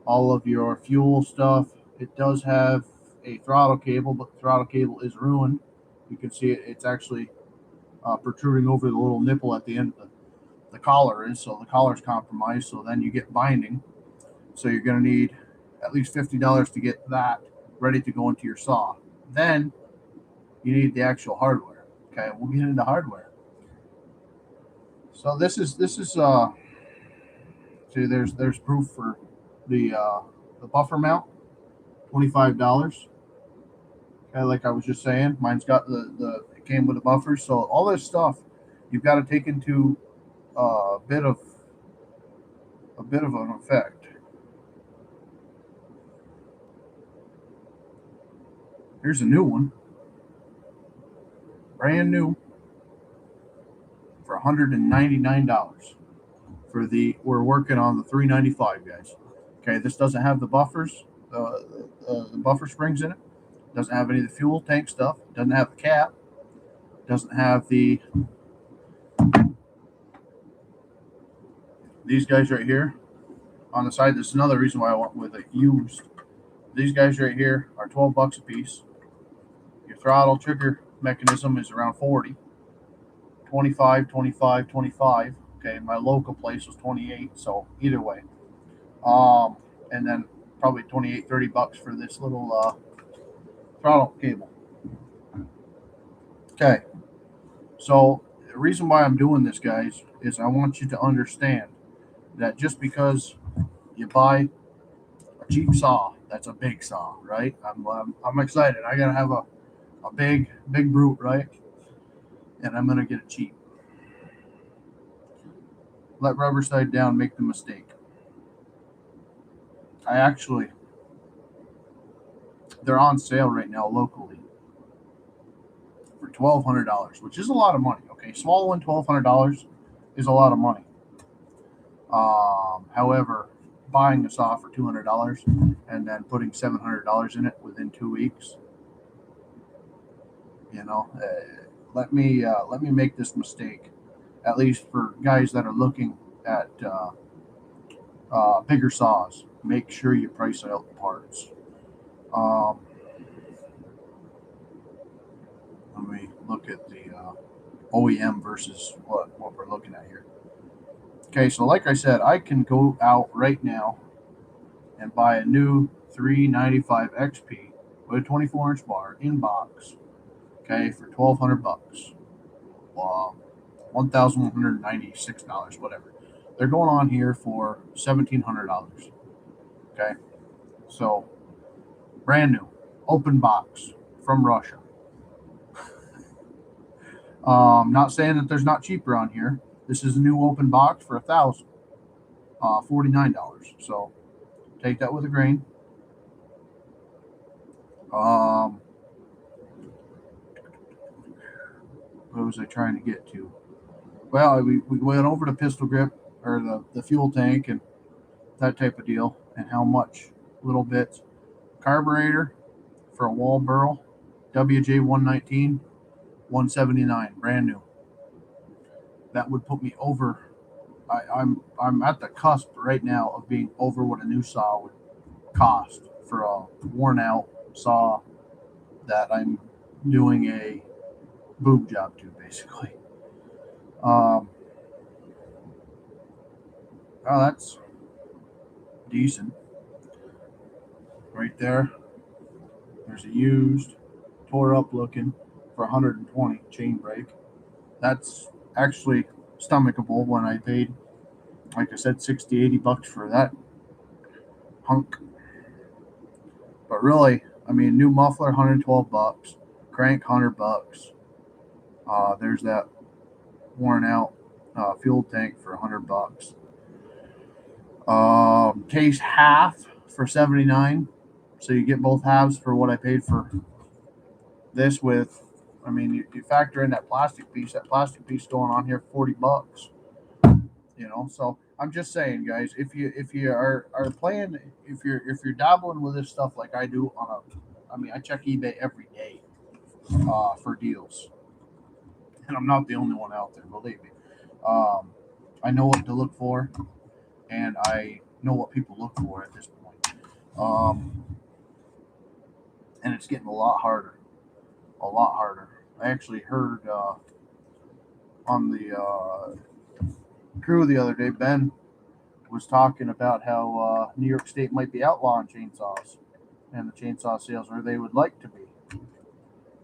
Speaker 1: all of your fuel stuff. It does have a throttle cable, but the throttle cable is ruined. You can see it, it's actually protruding over the little nipple at the end of the collar is, so the collar's compromised, so then you get binding. So you're going to need at least $50 to get that ready to go into your saw. Then you need the actual hardware. Okay, we'll get into hardware. So this is see, there's proof for the buffer mount, $25. Okay, like I was just saying, mine's got it came with a buffer. So all this stuff you've got to take into a bit of an effect. Here's a new one, brand new, for $199. We're working on the 395, guys. Okay, this doesn't have the buffers, the buffer springs in it. Doesn't have any of the fuel tank stuff. Doesn't have the cap. Doesn't have these guys right here on the side. This is another reason why I went with a used. These guys right here are $12 a piece. Your throttle trigger mechanism is around 40. 25, 25, 25. Okay, my local place was 28, so either way. And then probably 28, $30 for this little throttle cable. Okay, so the reason why I'm doing this, guys, is I want you to understand that just because you buy a cheap saw, that's a big saw, right? I'm excited. I gotta have a big brute, right? And I'm gonna get it cheap. Let rubber side down, make the mistake. They're on sale right now locally for $1,200, which is a lot of money. Okay, small one, $1,200 is a lot of money. However, buying a saw for $200 and then putting $700 in it within 2 weeks, let me make this mistake. At least for guys that are looking at bigger saws, make sure you price out the parts. Let me look at the OEM versus what we're looking at here. Okay, so like I said, I can go out right now and buy a new 395 XP with a 24-inch bar in box. Okay, for $1,200. $1,196, whatever. They're going on here for $1,700. Okay, so brand new, open box from Russia. Not saying that there's not cheaper on here. This is a new open box for $1,049. So take that with a grain. What was I trying to get to? Well, we went over the pistol grip or the fuel tank and that type of deal, and how much little bits. Carburetor for a wall burl, WJ 119, 179, brand new. That would put me over. I'm at the cusp right now of being over what a new saw would cost for a worn out saw that I'm doing a boob job to, basically. Well, that's decent. Right there. There's a used, tore up looking for 120 chain brake. That's actually stomachable when I paid, like I said, $60, $80 for that hunk. But really, I mean, new muffler, $112, crank, $100. There's that worn out fuel tank for $100. Case half for $79. So you get both halves for what I paid for this with. I mean, you factor in that plastic piece. That plastic piece going on here $40. So I'm just saying, guys, if you are playing, if you're dabbling with this stuff like I do I check eBay every day for deals, and I'm not the only one out there, believe me. I know what to look for, and I know what people look for at this point. And it's getting a lot harder. I actually heard on the crew the other day, Ben was talking about how New York State might be outlawing chainsaws and the chainsaw sales, or they would like to be.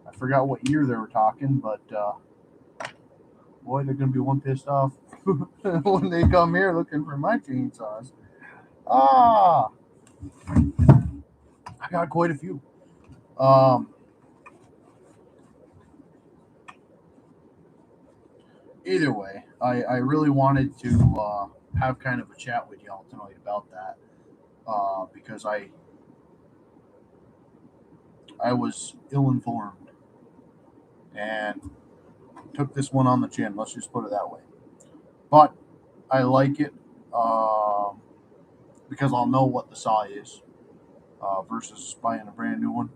Speaker 1: I forgot what year they were talking, but boy, they're going to be one pissed off when they come here looking for my chainsaws. I got quite a few. Either way, I really wanted to have kind of a chat with y'all tonight about that because I was ill informed and took this one on the chin. Let's just put it that way. But I like it because I'll know what the saw is versus buying a brand new one.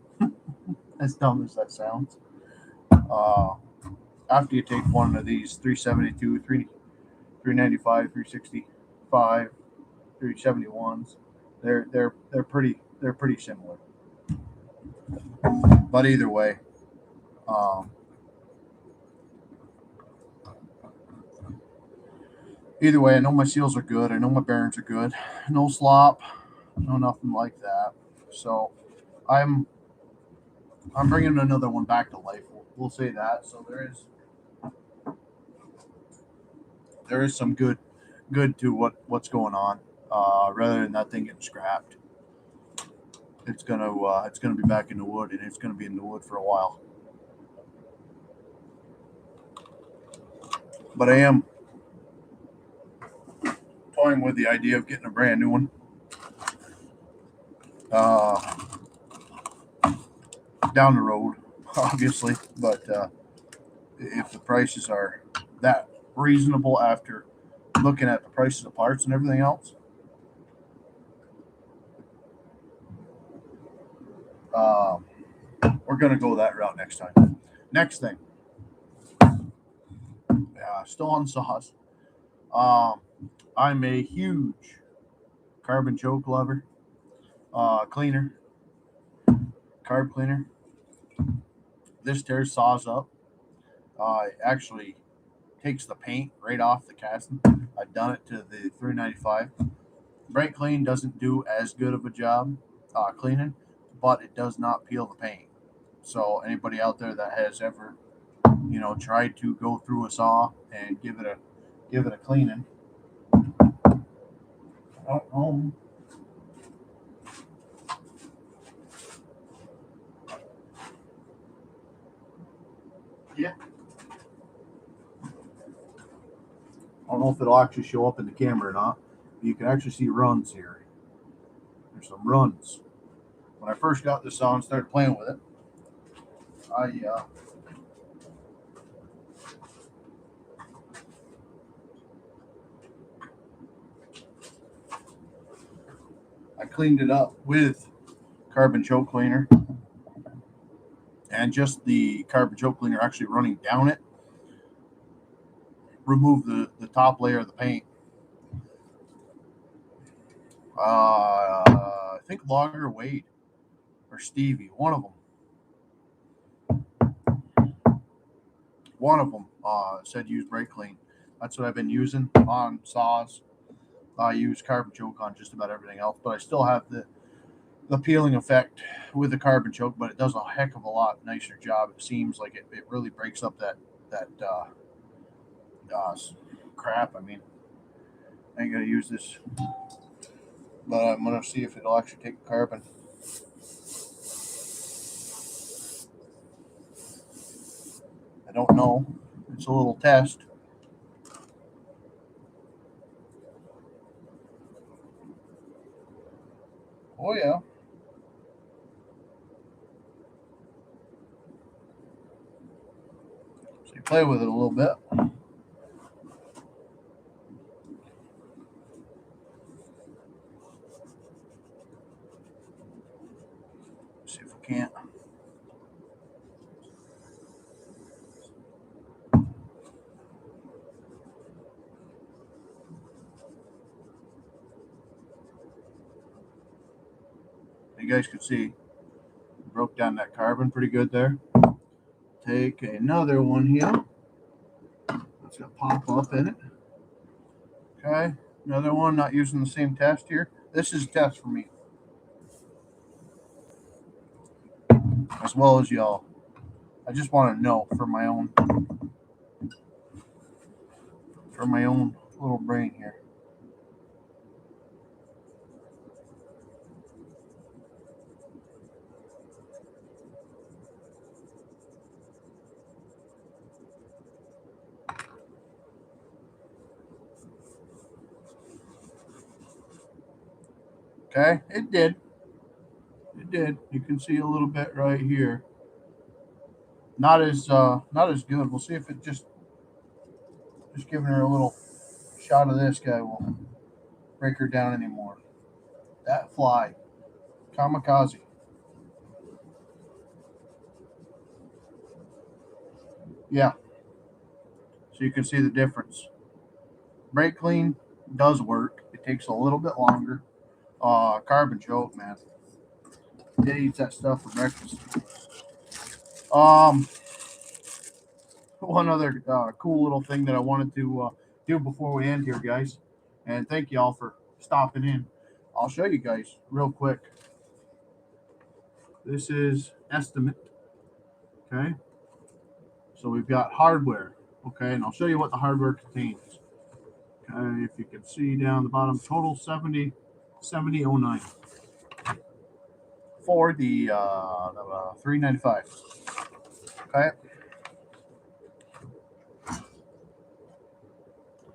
Speaker 1: As dumb as that sounds. after you take one of these 372, 395, 365, 371s, they're pretty similar. But either way, um, I know my seals are good. I know my bearings are good. No slop, no nothing like that. So I'm I'm bringing another one back to life. We'll say that. So there is some good to what's going on. Rather than that thing getting scrapped, it's gonna be back in the wood, and it's gonna be in the wood for a while. But I am toying with the idea of getting a brand new one. Uh, Down the road, obviously. But if the prices are that reasonable after looking at the prices of parts and everything else, um, we're gonna go that route next time. Next thing, still on saws. Um, I'm a huge carbon choke lover. Cleaner, carb cleaner. This tears saws up. It actually takes the paint right off the casting. I've done it to the 395. Brake Clean doesn't do as good of a job cleaning, but it does not peel the paint. So anybody out there that has ever, tried to go through a saw and give it a cleaning, um, yeah, I don't know if it'll actually show up in the camera or not. You can actually see runs here. There's some runs. When I first got this saw and started playing with it, I I cleaned it up with carbon choke cleaner, and just the carbon choke cleaner actually running down it remove the top layer of the paint. I think Logger Wade or Stevie, one of them said use brake clean. That's what I've been using on saws. I use carbon choke on just about everything else, but I still have the peeling effect with the carbon choke, but it does a heck of a lot nicer job. It seems like it really breaks up that uh, crap. I mean, I ain't gonna use this, but I'm gonna see if it'll actually take carbon. I don't know. It's a little test. Oh yeah. So you play with it a little bit. See if we can't. You guys can see broke down that carbon pretty good there. Take another one here. It's gonna pop up in it. Okay. Another one, not using the same test here. This is a test for me as well as y'all. I just want to know for my own little brain here. Okay, it did. It did. You can see a little bit right here. Not as good. We'll see if it just giving her a little shot of this guy will break her down anymore. That fly, kamikaze. Yeah, so you can see the difference. Brake clean does work. It takes a little bit longer. Carbon choke, man. It eats that stuff for breakfast. Um, One other cool little thing that I wanted to do before we end here, guys, and thank you all for stopping in. I'll show you guys real quick. This is estimate. Okay, so we've got hardware. Okay, and I'll show you what the hardware contains. Okay, if you can see down the bottom, total 7009 for the 395. Okay,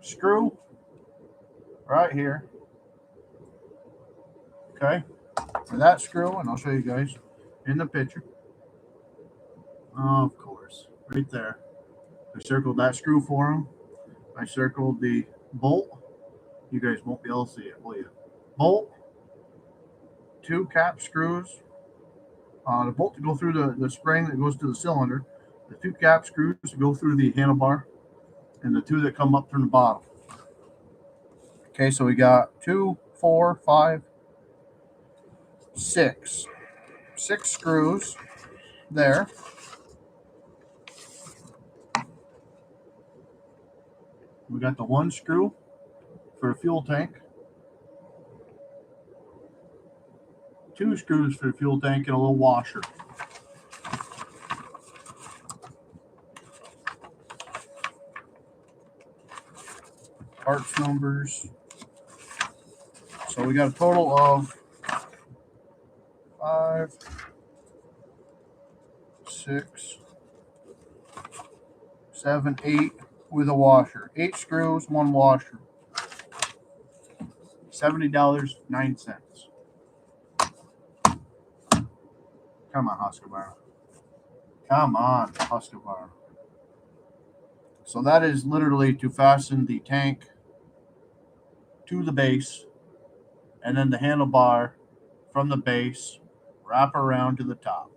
Speaker 1: screw right here. Okay, for that screw, and I'll show you guys in the picture. Of course, right there. I circled that screw for him. I circled the bolt. You guys won't be able to see it, will you? Bolt, two cap screws, the bolt to go through the spring that goes to the cylinder, the two cap screws to go through the handlebar, and the two that come up from the bottom. Okay, so we got 2, 4, 5, 6. 6 screws there. We got the one screw for a fuel tank, 2 screws for the fuel tank, and a little washer. Parts numbers. So we got a total of 5, 6, 7, 8 with a washer. 8 screws, 1 washer. $70.09. Come on, Husqvarna. Come on, Husqvarna. So that is literally to fasten the tank to the base, and then the handlebar from the base wrap around to the top.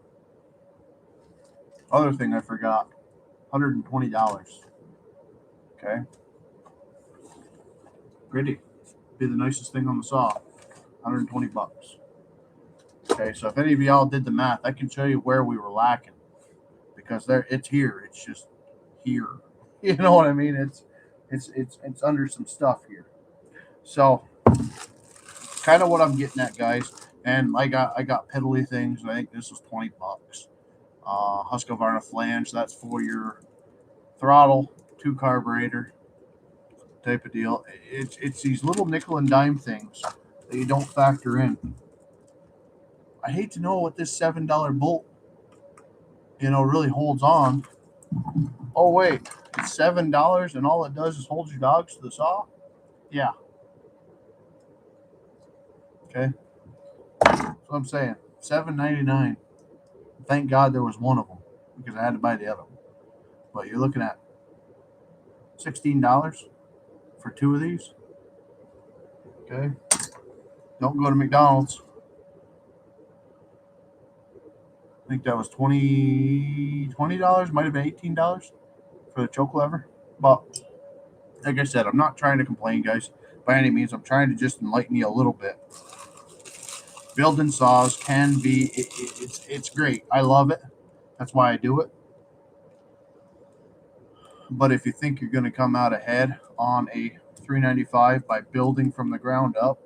Speaker 1: Other thing I forgot, $120. Okay. Pretty. Be the nicest thing on the saw. $120. Okay, so if any of y'all did the math, I can show you where we were lacking, because it's here. It's just here. You know what I mean? It's under some stuff here. So kind of what I'm getting at, guys. And I got piddly things. I think this was $20. Husqvarna flange. That's for your throttle, 2 carburetor type of deal. It's these little nickel and dime things that you don't factor in. I hate to know what this $7 bolt, really holds on. Oh wait, it's $7 and all it does is hold your dogs to the saw? Yeah. Okay. That's what I'm saying. $7.99. Thank God there was one of them, because I had to buy the other one. But you're looking at $16 for 2 of these. Okay. Don't go to McDonald's. I think that was $20, might have been $18 for the choke lever. But like I said, I'm not trying to complain, guys, by any means. I'm trying to just enlighten you a little bit. Building saws can be, it's great. I love it. That's why I do it. But if you think you're going to come out ahead on a 395 by building from the ground up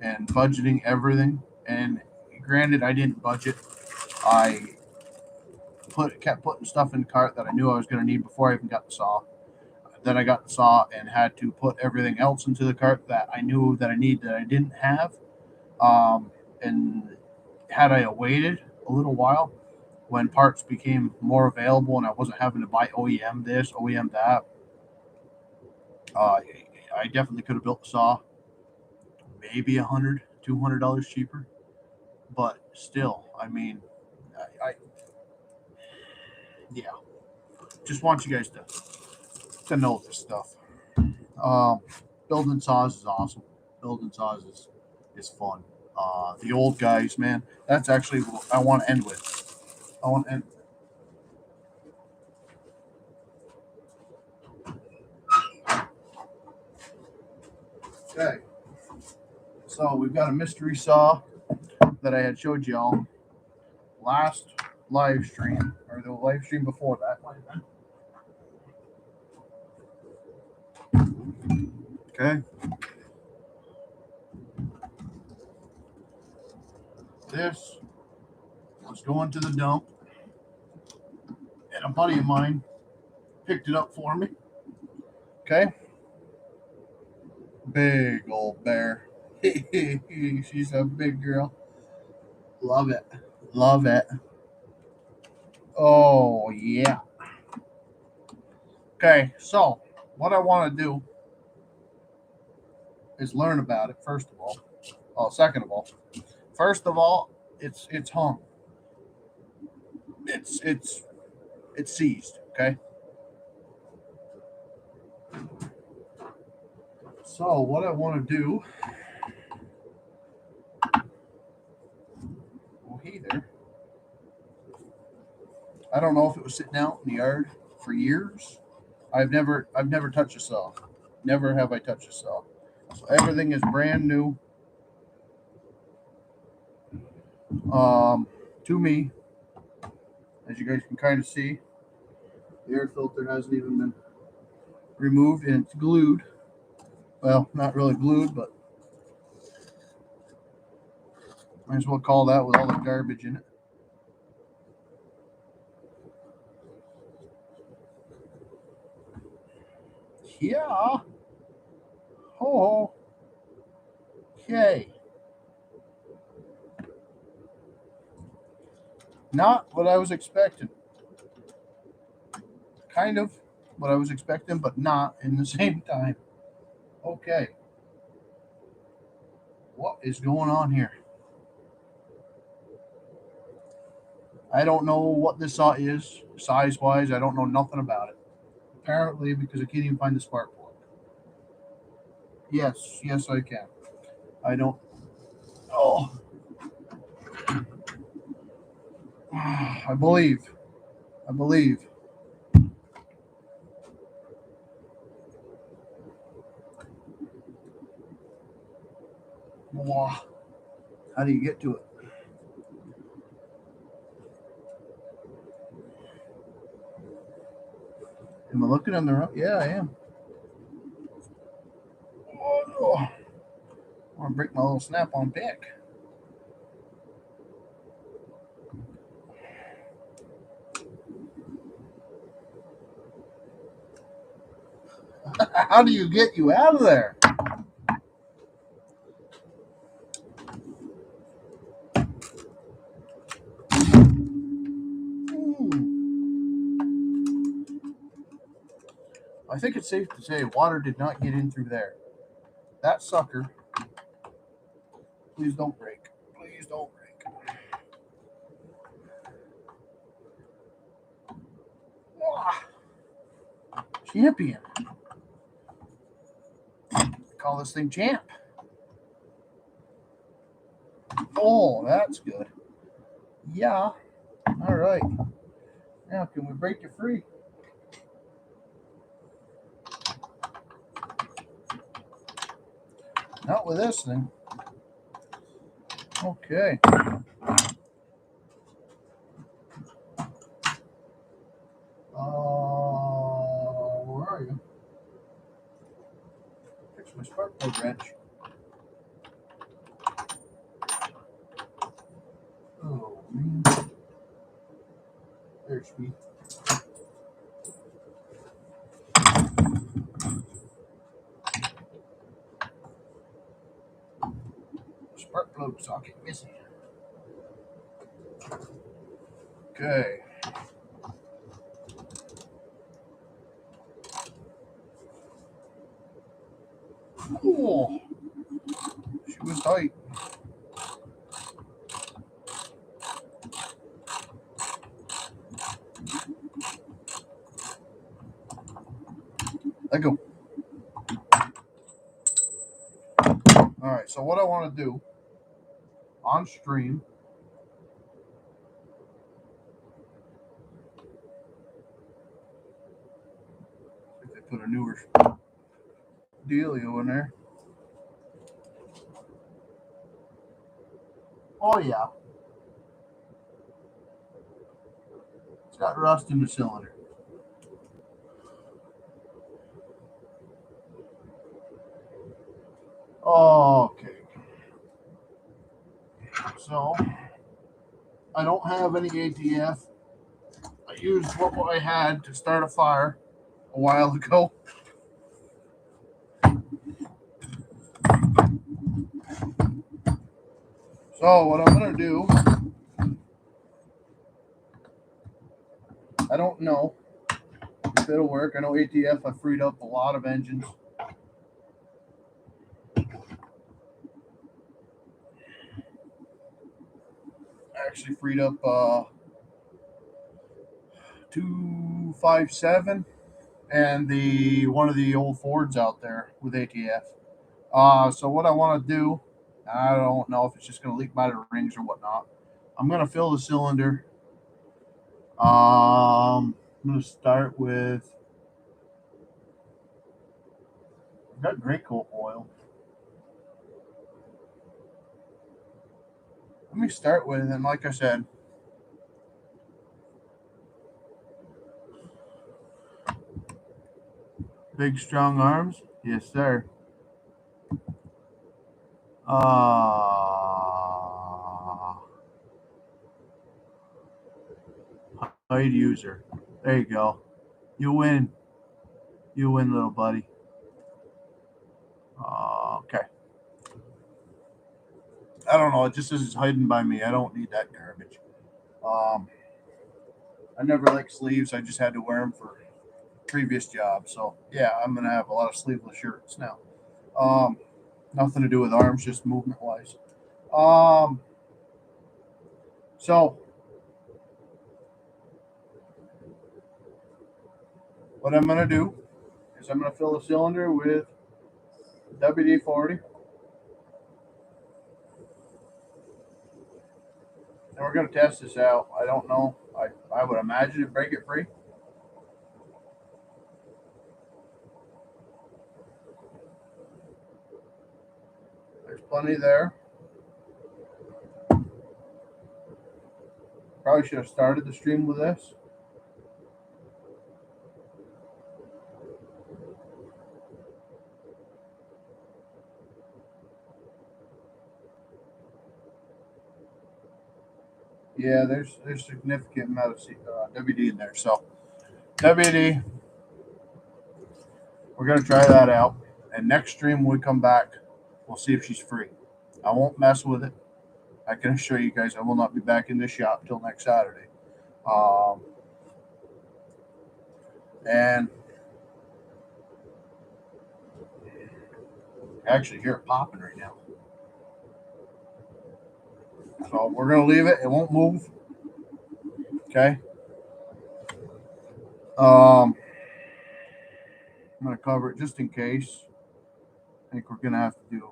Speaker 1: and budgeting everything, and granted, I didn't budget. I kept putting stuff in the cart that I knew I was going to need before I even got the saw. Then I got the saw and had to put everything else into the cart that I knew that I needed that I didn't have. And had I waited a little while, when parts became more available and I wasn't having to buy OEM this, OEM that, I definitely could have built the saw maybe $100-$200 cheaper. But still, I mean, yeah, just want you guys to know this stuff. Building saws is awesome. Building saws is fun. The old guys, man, that's actually what I want to end with. I want to end. Okay, so we've got a mystery saw that I had showed y'all last live stream, or the live stream before that. Okay, this was going to the dump, and a buddy of mine picked it up for me. Okay, big old bear. She's a big girl. Love it. Love it. Oh, yeah. Okay, so what I want to do is learn about it, first of all. Oh, second of all. First of all, it's hung. It's it's it's seized, okay? So what I want to do, well, hey there. I don't know if it was sitting out in the yard for years. I've never touched a saw. Never have I touched a saw. So everything is brand new to me. As you guys can kind of see, the air filter hasn't even been removed and it's glued. Well, not really glued, but might as well call that with all the garbage in it. Yeah. Oh. Okay. Not what I was expecting. Kind of what I was expecting, but not in the same time. Okay. What is going on here? I don't know what this saw is, size wise. I don't know nothing about it. Apparently, because I can't even find the spark plug. Yes, I can. I don't. Oh, I believe. I believe. Wow. How do you get to it? Am I looking on the right? Yeah, I am. Oh, I want to break my little snap-on pick. How do you get you out of there? Hmm. I think it's safe to say water did not get in through there. That sucker. Please don't break. Please don't break. Ah, champion. Call this thing champ. Oh, that's good. Yeah. All right. Now, can we break you free? Not with this thing. Okay. Where are you? Fix my spark plug wrench. Oh, man. There's me. Spark plug socket missing. Okay. Oh, she was tight. Let go. All right. So what I want to do on stream. If they put a newer dealio in there. Oh yeah, it's got rust in the cylinder. Okay, so I don't have any ATF. I used what I had to start a fire a while ago. So what I'm gonna do, I don't know if it'll work. I know ATF. I freed up a lot of engines. I actually freed up 257 and the one of the old Fords out there with ATF. So what I want to do, I don't know if it's just going to leak by the rings or whatnot. I'm going to fill the cylinder. I'm going to start with. I've got great coat oil. Let me start with, and like I said, big strong arms. Yes, sir. Hide user. There you go. You win. You win, little buddy. Okay. I don't know. It just says it's hiding by me. I don't need that garbage. Um, I never liked sleeves. I just had to wear them for previous jobs. So yeah, I'm gonna have a lot of sleeveless shirts now. Um, Nothing to do with arms, just movement wise. Um, so what I'm gonna do is I'm gonna fill the cylinder with WD-40, and we're gonna test this out. I don't know. I would imagine it break it free. There's plenty there. Probably should have started the stream with this. Yeah, there's significant amount of WD in there. So WD, we're gonna try that out. And next stream when we come back, we'll see if she's free. I won't mess with it. I can assure you guys I will not be back in this shop till next Saturday. Um, and I actually hear it popping right now. So we're gonna leave it. It won't move. Okay. I'm gonna cover it just in case. I think we're gonna have to do.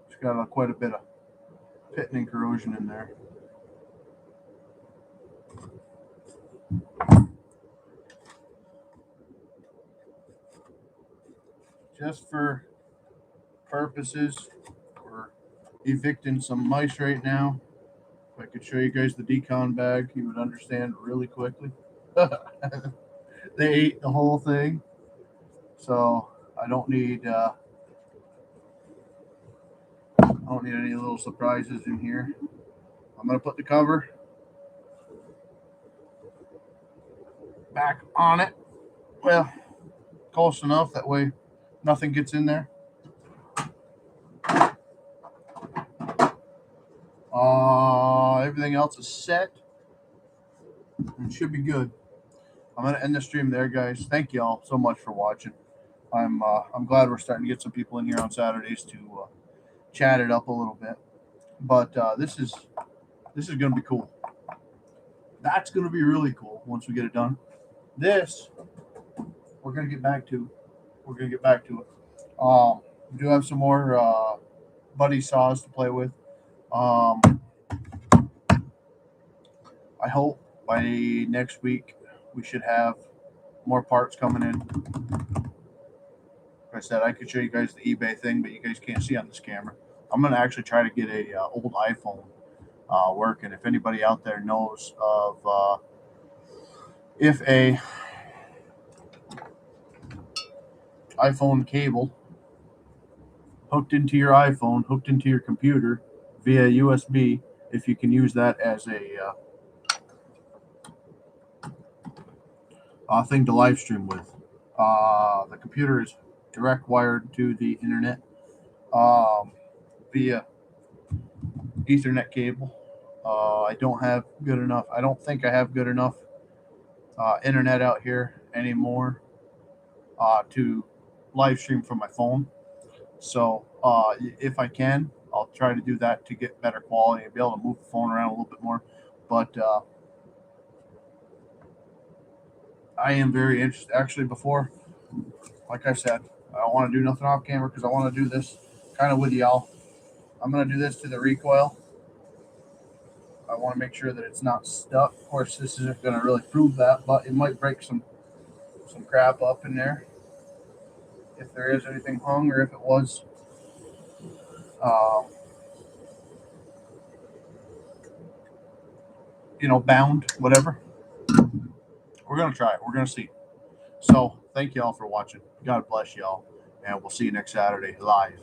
Speaker 1: It's got quite a bit of pitting and corrosion in there. Just for purposes, we're evicting some mice right now. If I could show you guys the decon bag, you would understand really quickly. They ate the whole thing, so I don't need any little surprises in here. I'm gonna put the cover back on it. Well, close enough that way nothing gets in there. Everything else is set and should be good. I'm gonna end the stream there, guys. Thank you all so much for watching. I'm glad we're starting to get some people in here on Saturdays to chat it up a little bit. But this is gonna be cool. That's gonna be really cool once we get it done. This we're gonna get back to. We're gonna get back to it. We do have some more buddy saws to play with. Um, I hope by next week we should have more parts coming in. I said, I could show you guys the eBay thing, but you guys can't see on this camera. I'm gonna actually try to get a old iPhone working. If anybody out there knows of if a iPhone cable hooked into your iPhone, hooked into your computer via USB, if you can use that as a thing to live stream with. The computer is direct wired to the internet via Ethernet cable. I don't have good enough. I don't think I have good enough internet out here anymore to live stream from my phone. So if I can, I'll try to do that to get better quality and be able to move the phone around a little bit more. But I am very interested. Actually, before, like I said, I don't want to do nothing off camera because I want to do this kind of with y'all. I'm going to do this to the recoil. I want to make sure that it's not stuck. Of course, this isn't going to really prove that, but it might break some crap up in there if there is anything hung or if it was um, bound, whatever. We're going to try it. We're going to see. So thank you all for watching. God bless y'all. And we'll see you next Saturday live.